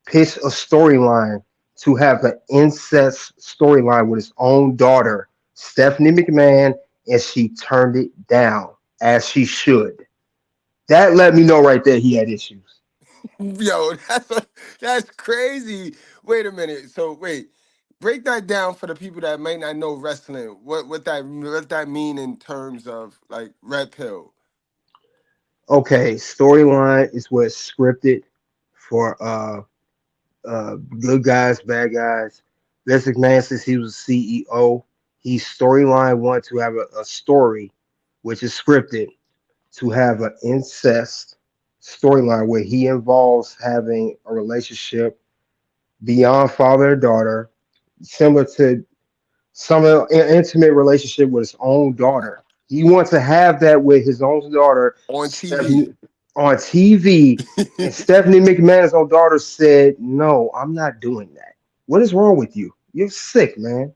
C: pitched a storyline to have an incest storyline with his own daughter, Stephanie McMahon, and she turned it down, as she should. That let me know right there he had issues.
B: Yo, that's crazy. Wait a minute. So wait, break that down for the people that may not know wrestling. What that mean in terms of like red pill?
C: Okay, storyline is what's scripted for good guys, bad guys. Vince McMahon, since he was CEO, he storyline wanted to have a story which is scripted to have an incest storyline where he involves having a relationship beyond father and daughter, similar to some intimate relationship with his own daughter. He wants to have that with his own daughter
B: On TV.
C: Stephanie, on TV, and Stephanie McMahon's own daughter said, "No, I'm not doing that. What is wrong with you? You're sick, man."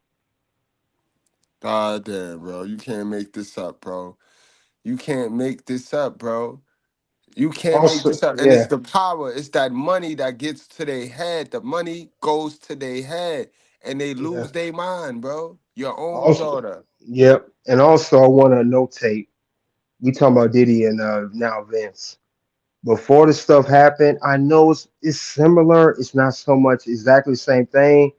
B: God damn, bro. You can't make this up, bro. You can't make this up, bro. You can't make
C: Also,
B: this up. And it's
C: yeah,
B: the power. It's that money that gets to their head. The money goes to their head. And they
C: yeah.
B: lose their mind, bro. Your own
C: Also,
B: daughter.
C: yep. And also, I want to notate. We talking about Diddy and now Vince. Before the stuff happened, I know it's similar. It's not so much exactly the same thing.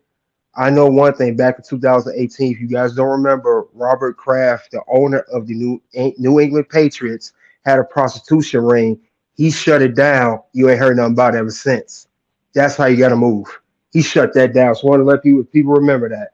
C: I know one thing. Back in 2018, if you guys don't remember, Robert Kraft, the owner of the New England Patriots, had a prostitution ring. He shut it down. You ain't heard nothing about it ever since. That's how you got to move. He shut that down. So I want to let people remember that.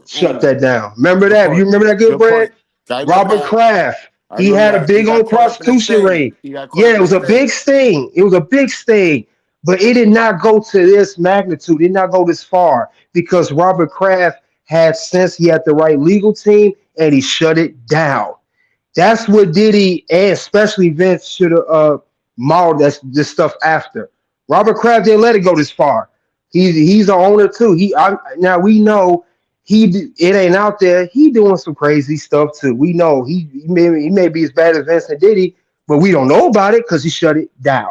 C: Shut
B: Ooh,
C: that down. Remember
B: good
C: that? You
B: point.
C: remember that,
B: Good
C: Goodbread?
B: point. I remember
C: Robert
B: that.
C: Kraft.
B: I
C: He
B: remember
C: had a
B: that. He
C: big
B: got
C: old
B: caught up in the
C: prostitution
B: sting.
C: ring.
B: He got caught
C: Yeah,
B: up
C: it
B: in the
C: was a big
B: sting.
C: sting. It was a big sting, but it did not go to this magnitude. It did not go this far because Robert Kraft had sense. He had the right legal team, and he shut it down. That's what Diddy and especially Vince should have modeled this stuff after. Robert Kraft didn't let it go this far. He's the owner too. Now we know it ain't out there. He doing some crazy stuff too. We know he may be as bad as Vince and Diddy, but we don't know about it because he shut it down.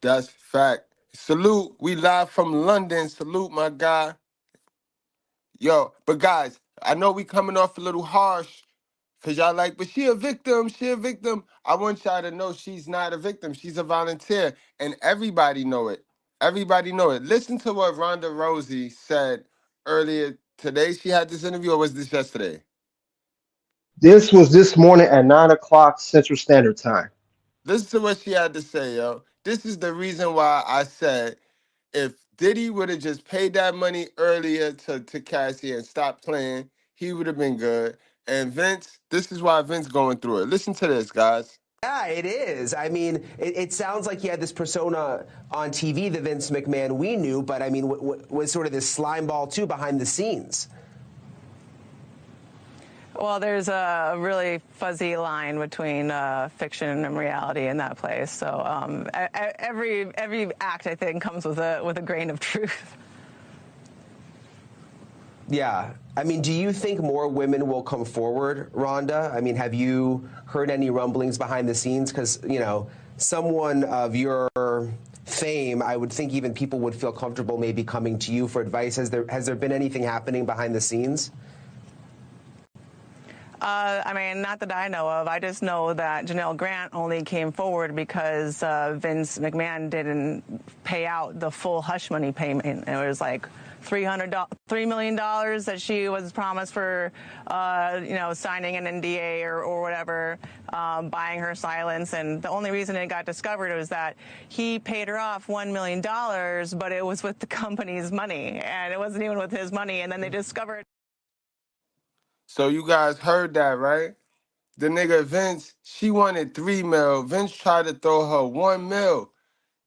B: That's fact. Salute. We live from London. Salute, my guy. Yo, but guys, I know we coming off a little harsh because y'all like, but she a victim. She a victim. I want y'all to know she's not a victim. She's a volunteer. And everybody know it. Everybody know it. Listen to what Ronda Rousey said earlier today. She had this interview, or was this yesterday?
C: This was this morning at 9 o'clock Central Standard Time.
B: Listen to what she had to say, yo. This is the reason why I said if Diddy would have just paid that money earlier to Cassie and stopped playing, he would have been good. And Vince, this is why Vince going through it. Listen to this, guys.
S: Yeah, it is. I mean, it sounds like he had this persona on TV, the Vince McMahon we knew, but I mean, was sort of this slime ball too behind the scenes.
T: Well, there's a really fuzzy line between fiction and reality in that place. So every act, I think, comes with a grain of truth.
S: Yeah. I mean, do you think more women will come forward, Rhonda? I mean, have you heard any rumblings behind the scenes? Because, you know, someone of your fame, I would think even people would feel comfortable maybe coming to you for advice. Has there been anything happening behind the scenes?
T: I mean, not that I know of. I just know that Janelle Grant only came forward because Vince McMahon didn't pay out the full hush money payment. It was like $3 million that she was promised for, signing an NDA or whatever, buying her silence. And the only reason it got discovered was that he paid her off $1 million, but it was with the company's money, and it wasn't even with his money. And then they discovered.
B: So you guys heard that, right? The nigga Vince, she wanted 3 mil. Vince tried to throw her 1 mil.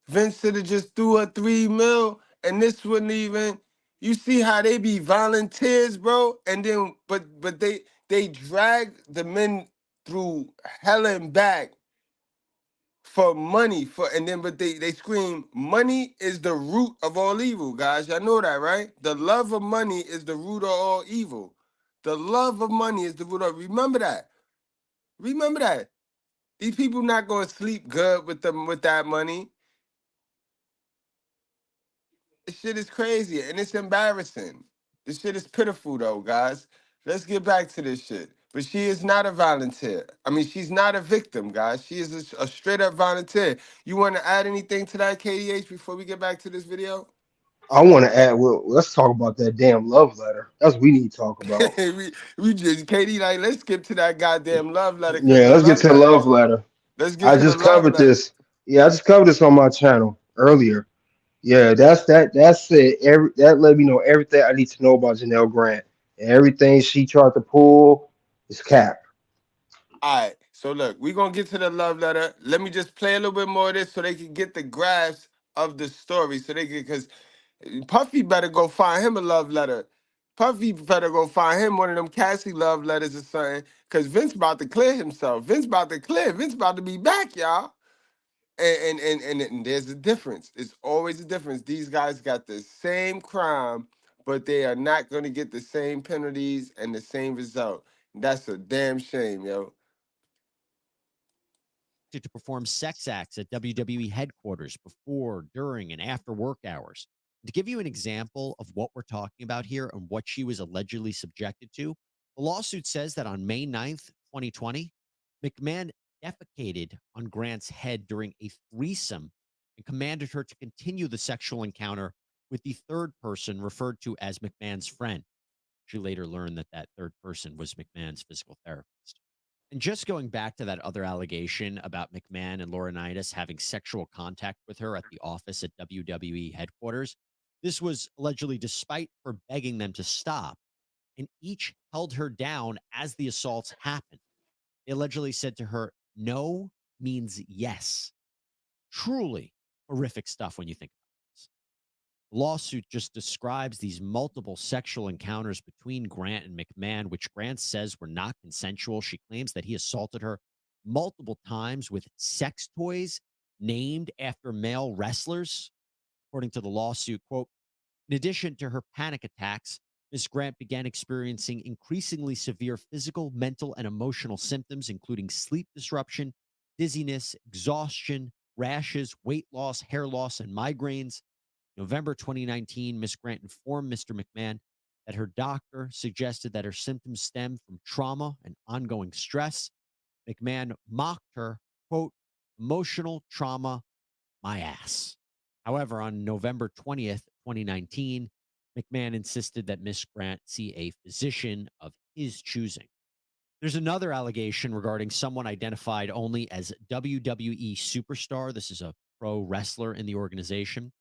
B: Vince should have just threw her 3 mil, and this wouldn't even. You see how they be volunteers, bro? And then, but they drag the men through hell and back for money, but they scream, money is the root of all evil, guys. Y'all know that, right? The love of money is the root of all evil. The love of money is the root of. Remember that. Remember that. These people not gonna sleep good with that money. This shit is crazy and it's embarrassing. This shit is pitiful though, guys. Let's get back to this shit. But she is not a volunteer. I mean, she's not a victim, guys. She is a straight up volunteer. You want to add anything to that, KDH, before we get back to this video?
C: I want to add. Well, let's talk about that damn love letter. That's what we need to talk about.
B: we just KD like let's skip to that goddamn love letter because
C: Yeah,
B: the
C: let's get
B: love
C: to the
B: letter.
C: love letter.
B: Let's get
C: I
B: to the
C: just
B: love
C: covered
B: letter.
C: this. Yeah, I just covered this on my channel earlier. Yeah, that's it. That let me know everything I need to know about Janelle Grant. And everything she tried to pull is cap.
B: All right, so look, we're gonna get to the love letter. Let me just play a little bit more of this so they can get the grasp of the story. So they can, because Puffy better go find him a love letter. Puffy better go find him one of them Cassie love letters or something. Cause Vince about to clear himself. Vince about to clear. Vince about to be back, y'all. And there's a difference. It's always a difference. These guys got the same crime, but they are not gonna get the same penalties and the same result. That's a damn shame, yo.
Q: To perform sex acts at WWE headquarters before, during, and after work hours. To give you an example of what we're talking about here and what she was allegedly subjected to, the lawsuit says that on May 9th, 2020, McMahon defecated on Grant's head during a threesome and commanded her to continue the sexual encounter with the third person referred to as McMahon's friend. She later learned that that third person was McMahon's physical therapist. And just going back to that other allegation about McMahon and Laurinaitis having sexual contact with her at the office at WWE headquarters, this was allegedly despite her begging them to stop, and each held her down as the assaults happened. They allegedly said to her, no means yes. Truly horrific stuff when you think about this. The lawsuit just describes these multiple sexual encounters between Grant and McMahon, which Grant says were not consensual. She claims that he assaulted her multiple times with sex toys named after male wrestlers. According to the lawsuit, quote, in addition to her panic attacks, Ms. Grant began experiencing increasingly severe physical, mental, and emotional symptoms, including sleep disruption, dizziness, exhaustion, rashes, weight loss, hair loss, and migraines. November 2019, Ms. Grant informed Mr. McMahon that her doctor suggested that her symptoms stemmed from trauma and ongoing stress. McMahon mocked her, quote, emotional trauma, my ass. However, on November 20th, 2019, McMahon insisted that Ms. Grant see a physician of his choosing. There's another allegation regarding someone identified only as WWE Superstar. This is a pro wrestler in the organization.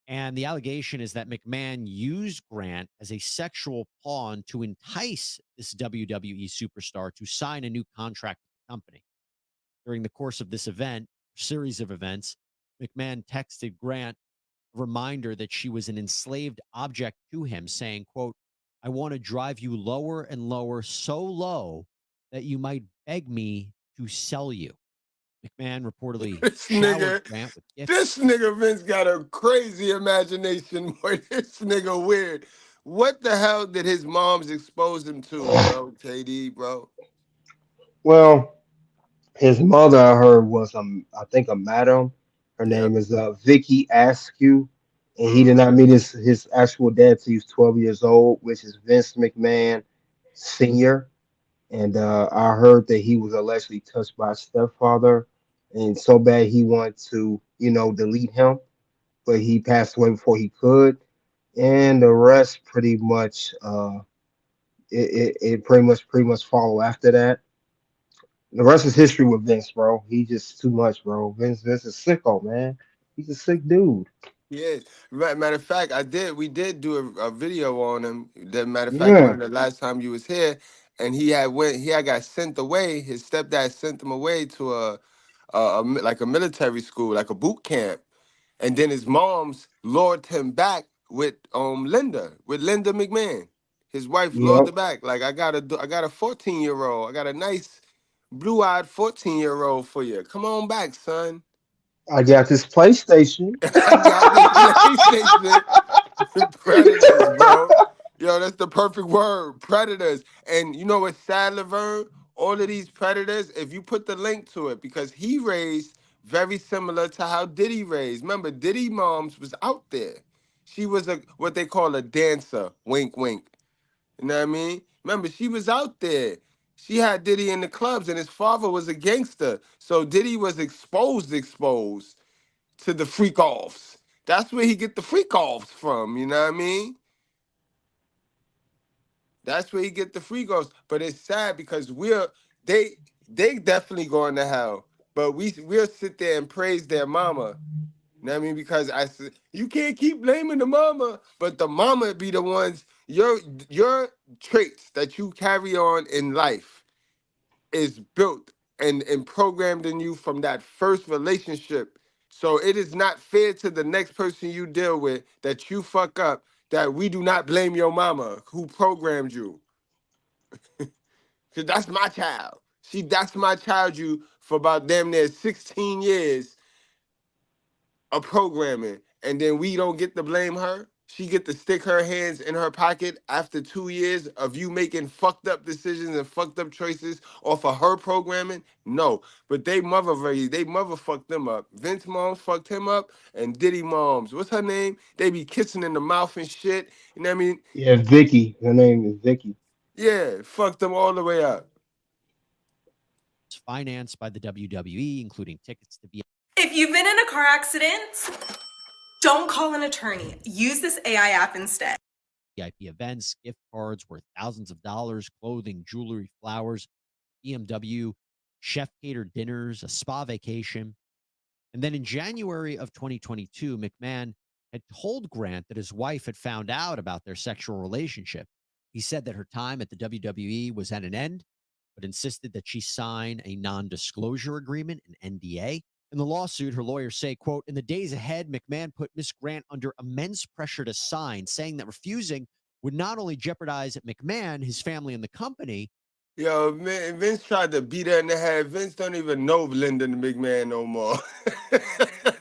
Q: And the allegation is that McMahon used Grant as a sexual pawn to entice this WWE superstar to sign a new contract with the company. During the course of this series of events, McMahon texted Grant a reminder that she was an enslaved object to him, saying, quote, I want to drive you lower and lower, so low that you might beg me to sell you. McMahon reportedly showered Grant with gifts.
B: This nigga Vince got a crazy imagination, boy. This nigga weird. What the hell did his moms expose him to, bro? KD, bro.
C: Well, his mother, I heard, was I think a madam, Her
B: Yep.
C: name is Vicky Askew, and he did
B: Mm-hmm.
C: not meet his actual dad till he was 12 years old, which is Vince McMahon Sr. And I heard that he was allegedly touched by his stepfather, and so bad he wanted to, delete him, but he passed away before he could. And the rest pretty much, it pretty much follow after that. The rest is history with Vince, bro. He just too much, bro. Vince is sicko, man. He's a sick dude.
B: Yeah. Matter of fact, we did do a video on him. That matter of fact, one
C: Yeah.
B: of the last time you was here, and he had got sent away. His stepdad sent him away to like a military school, like a boot camp. And then his mom's lured him back with Linda McMahon. His wife lured
C: Yep.
B: him back. Like I got a 14-year-old. I got a nice blue-eyed 14-year-old for you. Come on back, son.
C: I got this PlayStation.
B: I got this PlayStation. Predators, bro. Yo, that's the perfect word. Predators. And you know what's sad, Laverne? All of these predators, if you put the link to it, because he raised very similar to how Diddy raised. Remember, Diddy moms was out there. She was what they call a dancer. Wink, wink. You know what I mean? Remember, she was out there. She had Diddy in the clubs, and his father was a gangster. So Diddy was exposed to the freak offs. That's where he get the freak offs from. You know what I mean? That's where he get the freak offs. But it's sad because they they definitely going to hell. But we'll sit there and praise their mama. You know what I mean? Because I said you can't keep blaming the mama, but the mama be the ones your traits that you carry on in life is built and programmed in you from that first relationship. So it is not fair to the next person you deal with that you fuck up that we do not blame your mama who programmed you. Cause that's my child. That's my child you for about damn near 16 years of programming. And then we don't get to blame her. She get to stick her hands in her pocket after 2 years of you making fucked up decisions and fucked up choices off of her programming. No, but they mother fucked them up. Vince moms fucked him up, and Diddy moms, what's her name? They be kissing in the mouth and shit. You know what I mean?
C: Yeah, Vicky. Her name is Vicky.
B: Yeah, fucked them all the way up.
Q: It's financed by the WWE, including tickets to be.
U: If you've been in a car accident, don't call an attorney. Use this AI app instead.
Q: VIP events, gift cards worth thousands of dollars, clothing, jewelry, flowers, BMW, chef catered dinners, a spa vacation. And then in January of 2022, McMahon had told Grant that his wife had found out about their sexual relationship. He said that her time at the WWE was at an end, but insisted that she sign a non-disclosure agreement, an NDA. In the lawsuit, her lawyers say, quote, in the days ahead, McMahon put Miss Grant under immense pressure to sign, saying that refusing would not only jeopardize McMahon, his family, and the company.
B: Yo, man, Vince tried to beat her in the head. Vince don't even know Linda the McMahon no more.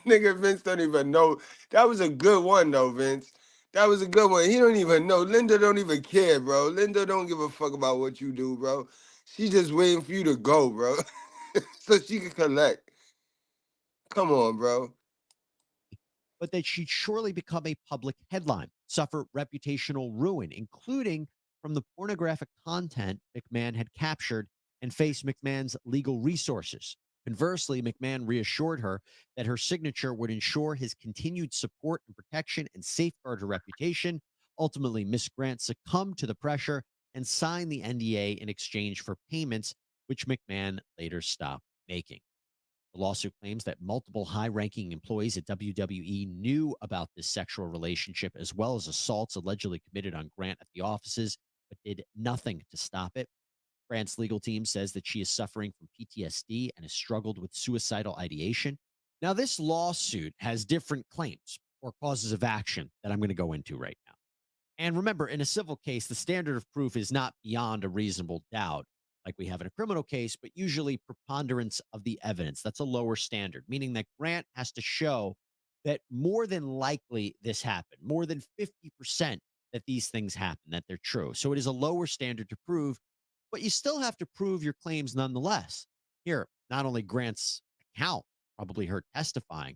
B: Nigga, Vince don't even know. That was a good one, though, Vince. That was a good one. He don't even know. Linda don't even care, bro. Linda don't give a fuck about what you do, bro. She just waiting for you to go, bro. So she can collect. Come on, bro.
Q: But that she'd surely become a public headline, suffer reputational ruin, including from the pornographic content McMahon had captured, and face McMahon's legal resources. Conversely, McMahon reassured her that her signature would ensure his continued support and protection and safeguard her reputation. Ultimately, Miss Grant succumbed to the pressure and signed the NDA in exchange for payments, which McMahon later stopped making. The lawsuit claims that multiple high-ranking employees at WWE knew about this sexual relationship, as well as assaults allegedly committed on Grant at the offices, but did nothing to stop it. Grant's legal team says that she is suffering from PTSD and has struggled with suicidal ideation. Now, this lawsuit has different claims or causes of action that I'm going to go into right now. And remember, in a civil case, the standard of proof is not beyond a reasonable doubt, like we have in a criminal case, but usually preponderance of the evidence. That's a lower standard, meaning that Grant has to show that more than likely this happened, more than 50% that these things happen, that they're true. So it is a lower standard to prove, but you still have to prove your claims nonetheless. Here, not only Grant's account, probably her testifying,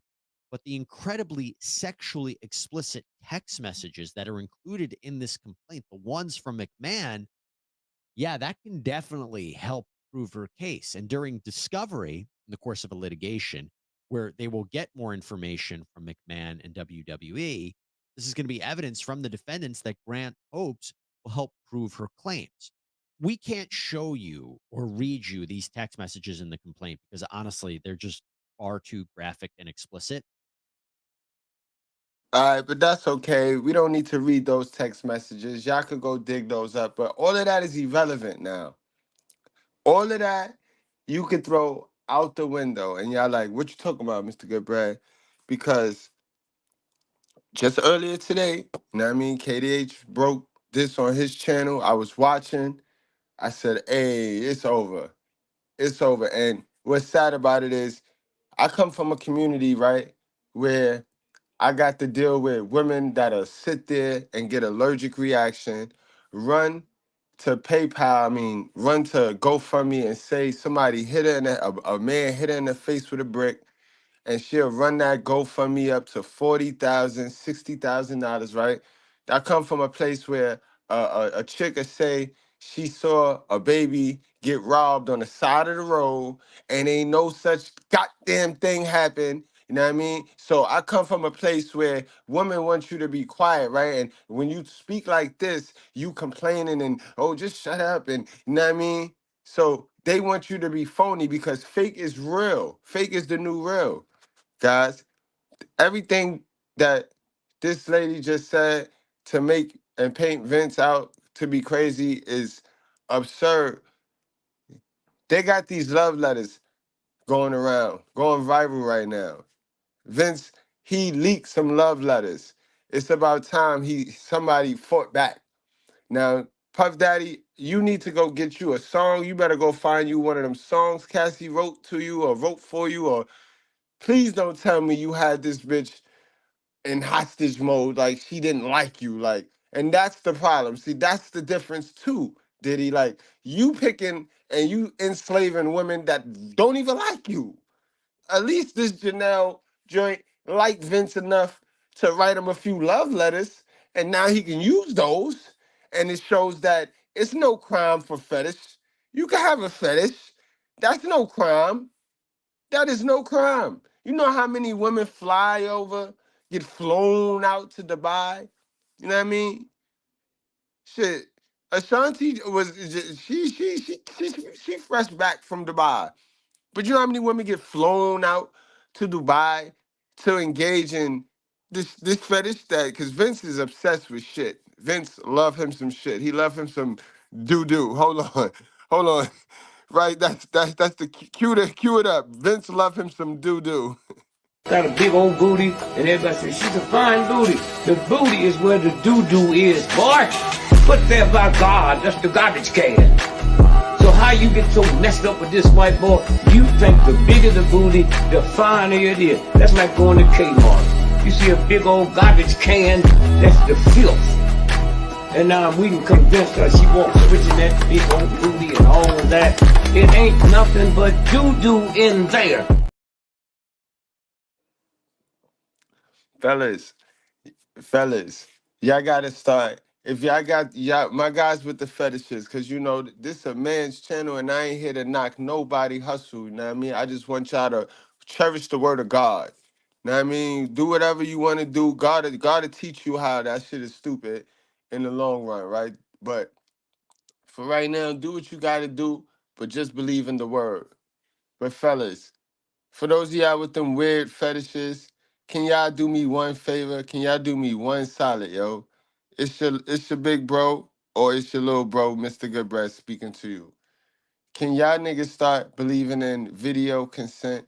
Q: but the incredibly sexually explicit text messages that are included in this complaint, the ones from McMahon, yeah, that can definitely help prove her case. And during discovery, in the course of a litigation, where they will get more information from McMahon and WWE, this is going to be evidence from the defendants that Grant hopes will help prove her claims. We can't show you or read you these text messages in the complaint because honestly, they're just far too graphic and explicit.
B: All right, but that's okay. We don't need to read those text messages. Y'all could go dig those up. But all of that is irrelevant now. All of that you could throw out the window. And y'all like, what you talking about, Mr. Goodbread? Because just earlier today, you know what I mean, KDH broke this on his channel. I was watching. I said, hey, it's over. It's over. And what's sad about it is I come from a community, right, where I got to deal with women that'll sit there and get allergic reaction, run to PayPal, run to GoFundMe and say somebody hit her in a man hit her in the face with a brick, and she'll run that GoFundMe up to $40,000, $60,000, right? I come from a place where a chick will say she saw a baby get robbed on the side of the road and ain't no such goddamn thing happen. You know what I mean? So I come from a place where women want you to be quiet, right? And when you speak like this, you complaining and, oh, just shut up. And you know what I mean? So they want you to be phony because fake is real. Fake is the new real. Guys, everything that this lady just said to make and paint Vince out to be crazy is absurd. They got these love letters going around, going viral right now. Vince, he leaked some love letters. It's about time somebody fought back. Now, Puff Daddy, you need to go get you a song. You better go find you one of them songs Cassie wrote to you or wrote for you, or please don't tell me you had this bitch in hostage mode, like she didn't like you, like, and that's the problem. See, that's the difference too, Diddy. Like, you picking and you enslaving women that don't even like you. At least this Janelle joint liked Vince enough to write him a few love letters, and now he can use those, and it shows that it's no crime for fetish. You can have a fetish. That's no crime. That is no crime. You know how many women fly over, get flown out to Dubai? You know what I mean? Shit. Ashanti was she fresh back from Dubai. But you know how many women get flown out to Dubai to engage in this fetish that because Vince is obsessed with shit. Vince love him some shit. He love him some doo-doo. Hold on. Hold on. Right, that's the cue it up. Vince love him some doo-doo.
A: Got a big old booty, and everybody says she's a fine booty. The booty is where the doo-doo is, boy. Put there by God, that's the garbage can. So how you get so messed up with this white boy? You think the bigger the booty, the finer it is. That's like going to Kmart. You see a big old garbage can, that's the filth. And now we can convince her she won't switching that big old booty and all of that. It ain't nothing but doo-doo in there.
B: Fellas, y'all gotta start. If y'all got y'all, my guys with the fetishes, cause you know this a man's channel, and I ain't here to knock nobody hustle. You know what I mean? I just want y'all to cherish the word of God. You know what I mean? Do whatever you want to do. God to teach you how. That shit is stupid in the long run, right? But for right now, do what you gotta do, but just believe in the word. But fellas, for those of y'all with them weird fetishes, can y'all do me one favor? Can y'all do me one solid, yo? It's your big bro or it's your little bro, Mr. Goodbread, speaking to you. Can y'all niggas start believing in video consent?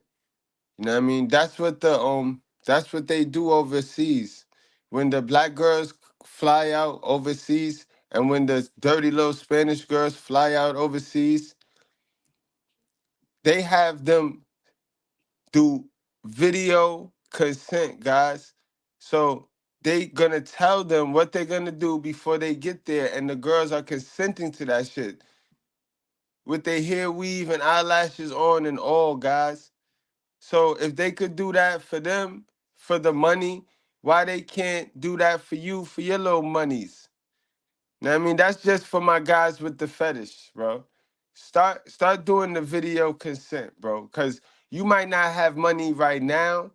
B: You know what I mean? That's what they do overseas. When the black girls fly out overseas and when the dirty little Spanish girls fly out overseas, they have them do video consent, guys. So they gonna tell them what they're gonna do before they get there, and the girls are consenting to that shit with their hair weave and eyelashes on and all, guys. So if they could do that for them, for the money, why they can't do that for you for your little monies? Know what I mean? That's just for my guys with the fetish, bro. Start doing the video consent, bro. Cause you might not have money right now,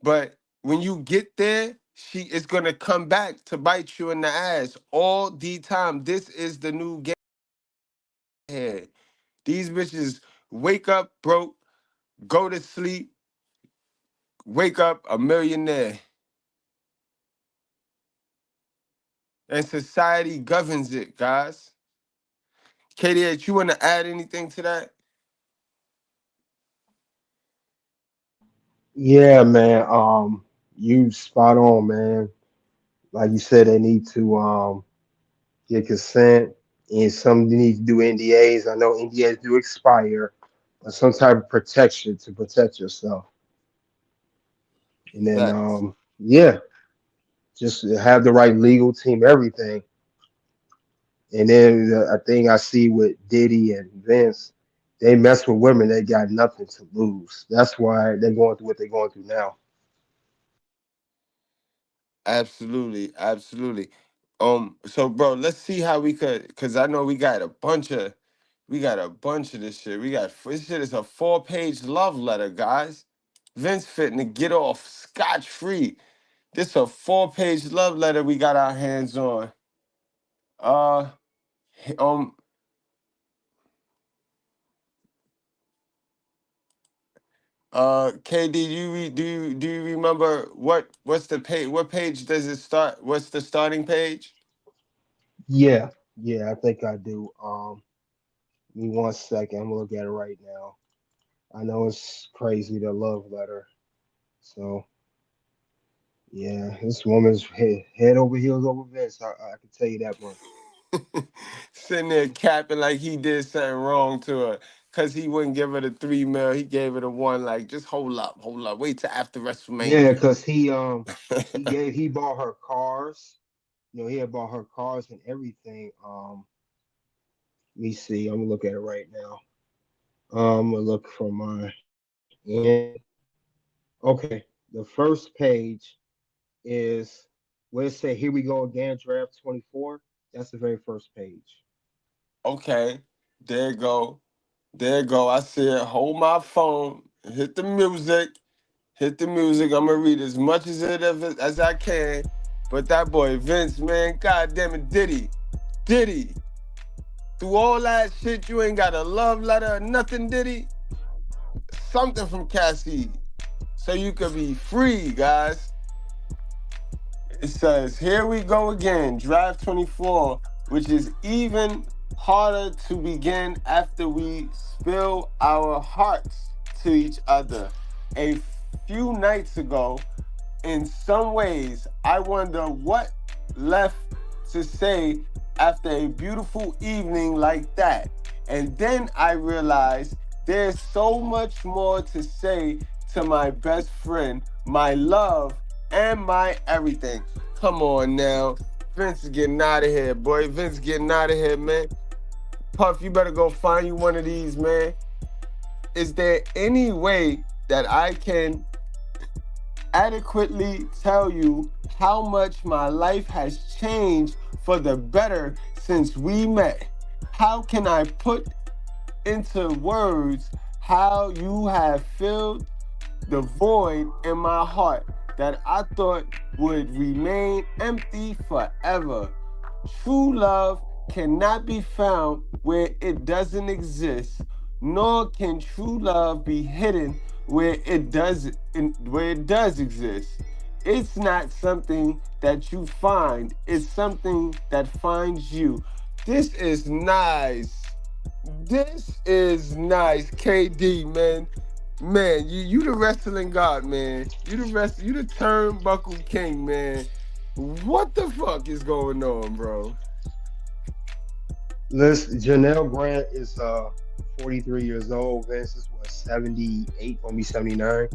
B: but when you get there, she is gonna come back to bite you in the ass all the time. This is the new game here. These bitches wake up broke, go to sleep, wake up a millionaire. And society governs it, guys. KDH, you want to add anything to that?
C: Yeah, man. You spot on, man. Like you said, they need to get consent, and some need to do NDAs. I know NDAs do expire, but some type of protection to protect yourself. And then,
B: Facts.
C: yeah, just have the right legal team, everything. And then I think I see with Diddy and Vince, they mess with women, they got nothing to lose. That's why they're going through what they're going through now.
B: Absolutely, absolutely. So bro, let's see how we could, cause I know we got a bunch of this shit. This shit is a 4-page love letter, guys. Vince fitting to get off scotch-free. This a 4-page love letter we got our hands on. KD, do you remember what's the page? What page does it start? What's the starting page?
C: Yeah, I think I do. Give me 1 second. I'm gonna look at it right now. I know it's crazy, the love letter. So yeah, this woman's head over heels over Vince. I can tell you that much.
B: Sitting there capping like he did something wrong to her. Cause he wouldn't give her the $3 million. He gave her the 1. Like, just hold up. Wait till after
C: Yeah,
B: WrestleMania.
C: because he bought her cars. You know, he had bought her cars and everything. Let me see. I'm gonna look at it right now. I'm gonna look for my end. Okay, the first page is where it say "Here we go again, draft 24." That's the very first page.
B: Okay, there you go. I see it. Hold my phone. Hit the music. I'm gonna read as much as I can. But that boy Vince, man, goddamn it, Diddy. Through all that shit, you ain't got a love letter or nothing, Diddy. Something from Cassie, so you could be free, guys. It says, "Here we go again, draft 24, which is even harder to begin after we spill our hearts to each other. A few nights ago, in some ways, I wonder what left to say after a beautiful evening like that. And then I realized there's so much more to say to my best friend, my love, and my everything." Come on now. Vince is getting out of here, boy. Vince getting out of here, man. Puff, you better go find you one of these, man. Is there any way that I can adequately tell you how much my life has changed for the better since we met? How can I put into words how you have filled the void in my heart that I thought would remain empty forever? True love cannot be found where it doesn't exist, nor can true love be hidden where it does exist. It's not something that you find, it's something that finds you. This is nice. KD, man. Man, you the wrestling god, man. You the turnbuckle king, man. What the fuck is going on, bro?
C: Listen, Janelle Grant is 43 years old. Vince is 78, gonna be 79.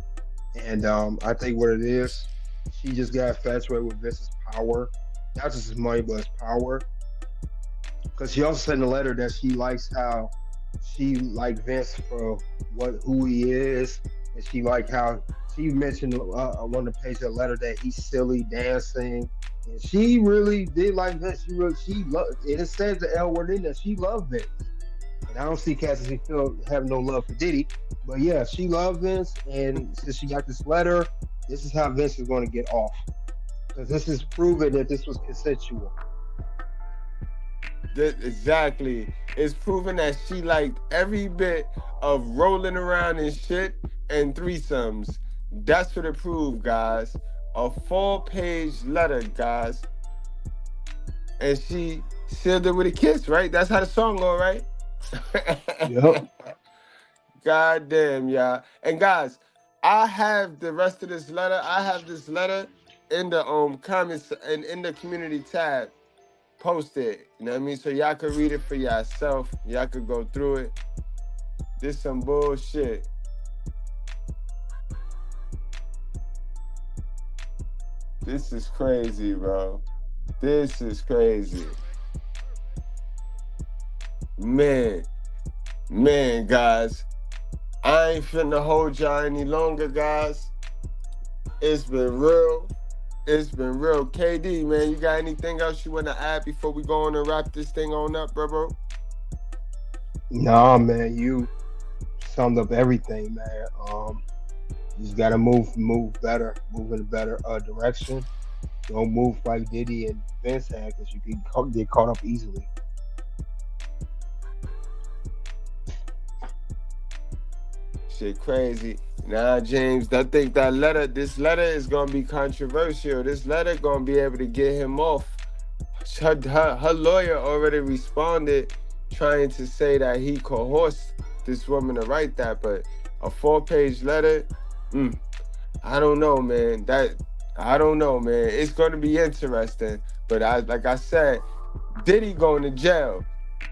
C: And I think what it is, she just got infatuated with Vince's power. Not just his money, but his power. Because she also said in the letter that she likes how she liked Vince for who he is, and she liked how she mentioned on one of the pages of the letter that he's silly dancing, and she really did like Vince. She loved, and it says the L word in there. She loved Vince, and I don't see Cassie have no love for Diddy, but yeah, she loved Vince, and since she got this letter, this is how Vince is going to get off, because this is proving that this was consensual.
B: Exactly. It's proven that she liked every bit of rolling around and shit and threesomes. That's what it proved, guys. A 4-page letter, guys. And she sealed it with a kiss, right? That's how the song go, right?
C: Yep.
B: God damn, y'all. And guys, I have the rest of this letter. I have this letter in the comments and in the community tab. Post it, you know what I mean? So y'all could read it for yourself. Y'all could go through it. This some bullshit. This is crazy, bro. This is crazy. Man, guys. I ain't finna hold y'all any longer, guys. It's been real. It's been real. KD, man, you got anything else you want to add before we go on and wrap this thing on up, bro?
C: Nah, man, you summed up everything, man. You just gotta move better, move in a better direction. Don't move like Diddy and Vince had, because you can get caught up easily.
B: Shit crazy. Nah, James, I think this letter is gonna be controversial. This letter gonna be able to get him off. Her lawyer already responded, trying to say that he coerced this woman to write that, but a 4-page letter, I don't know, man. I don't know, man. It's gonna be interesting, but like I said, Diddy going to jail.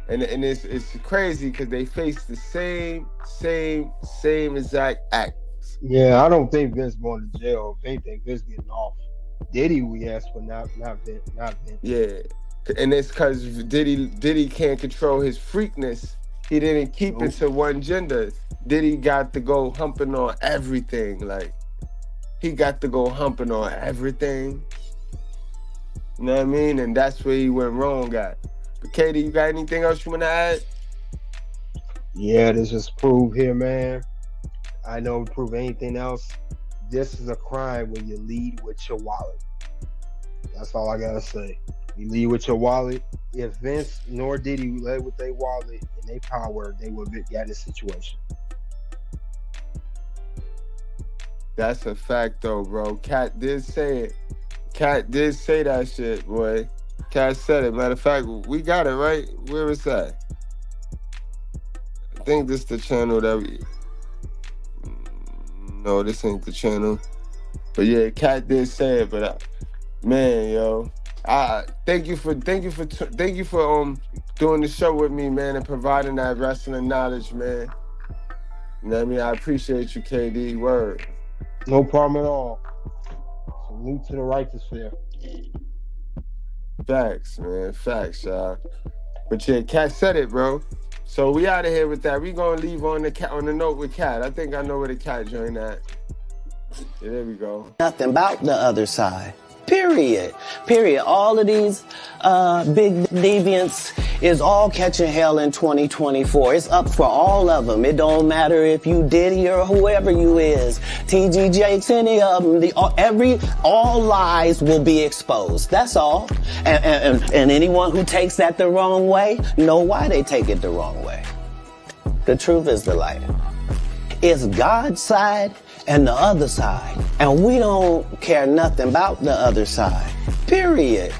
B: And it's crazy because they face the same exact act.
C: Yeah, I don't think Vince going to jail. If anything, Vince getting off. Diddy we asked for, not Vince.
B: Yeah, and it's because Diddy can't control his freakness. He didn't keep it to one gender. Diddy got to go humping on everything. Like, he got to go humping on everything. You know what I mean? And that's where he went wrong at. But Katie, you got anything else you want to add?
C: Yeah, this is proof here, man. I know prove anything else. This is a crime when you lead with your wallet. That's all I gotta say. You lead with your wallet. If Vince nor Diddy led with their wallet and their power, they would have got this situation.
B: That's a fact, though, bro. Cat did say it. Cat did say that shit, boy. Cat said it. Matter of fact, we got it, right? Where is that? I think this is the channel that we... No, this ain't the channel. But yeah, Cat did say it, but man, yo. Thank you for doing the show with me, man, and providing that wrestling knowledge, man. You know what I mean? I appreciate you, KD. Word.
C: No problem at all. Salute to the righteous there.
B: Facts, man. Facts, y'all. But yeah, Cat said it, bro. So we out of here with that. We gonna leave on the note with Cat. I think I know where the Cat joined at. Yeah, there we go.
D: Nothing about the other side. Period. All of these big deviants is all catching hell in 2024. It's up for all of them. It don't matter if you Diddy or whoever you is. TG Jakes, any of them. All lies will be exposed. That's all. And anyone who takes that the wrong way, know why they take it the wrong way. The truth is the light. It's God's side and the other side. And we don't care nothing about the other side. Period.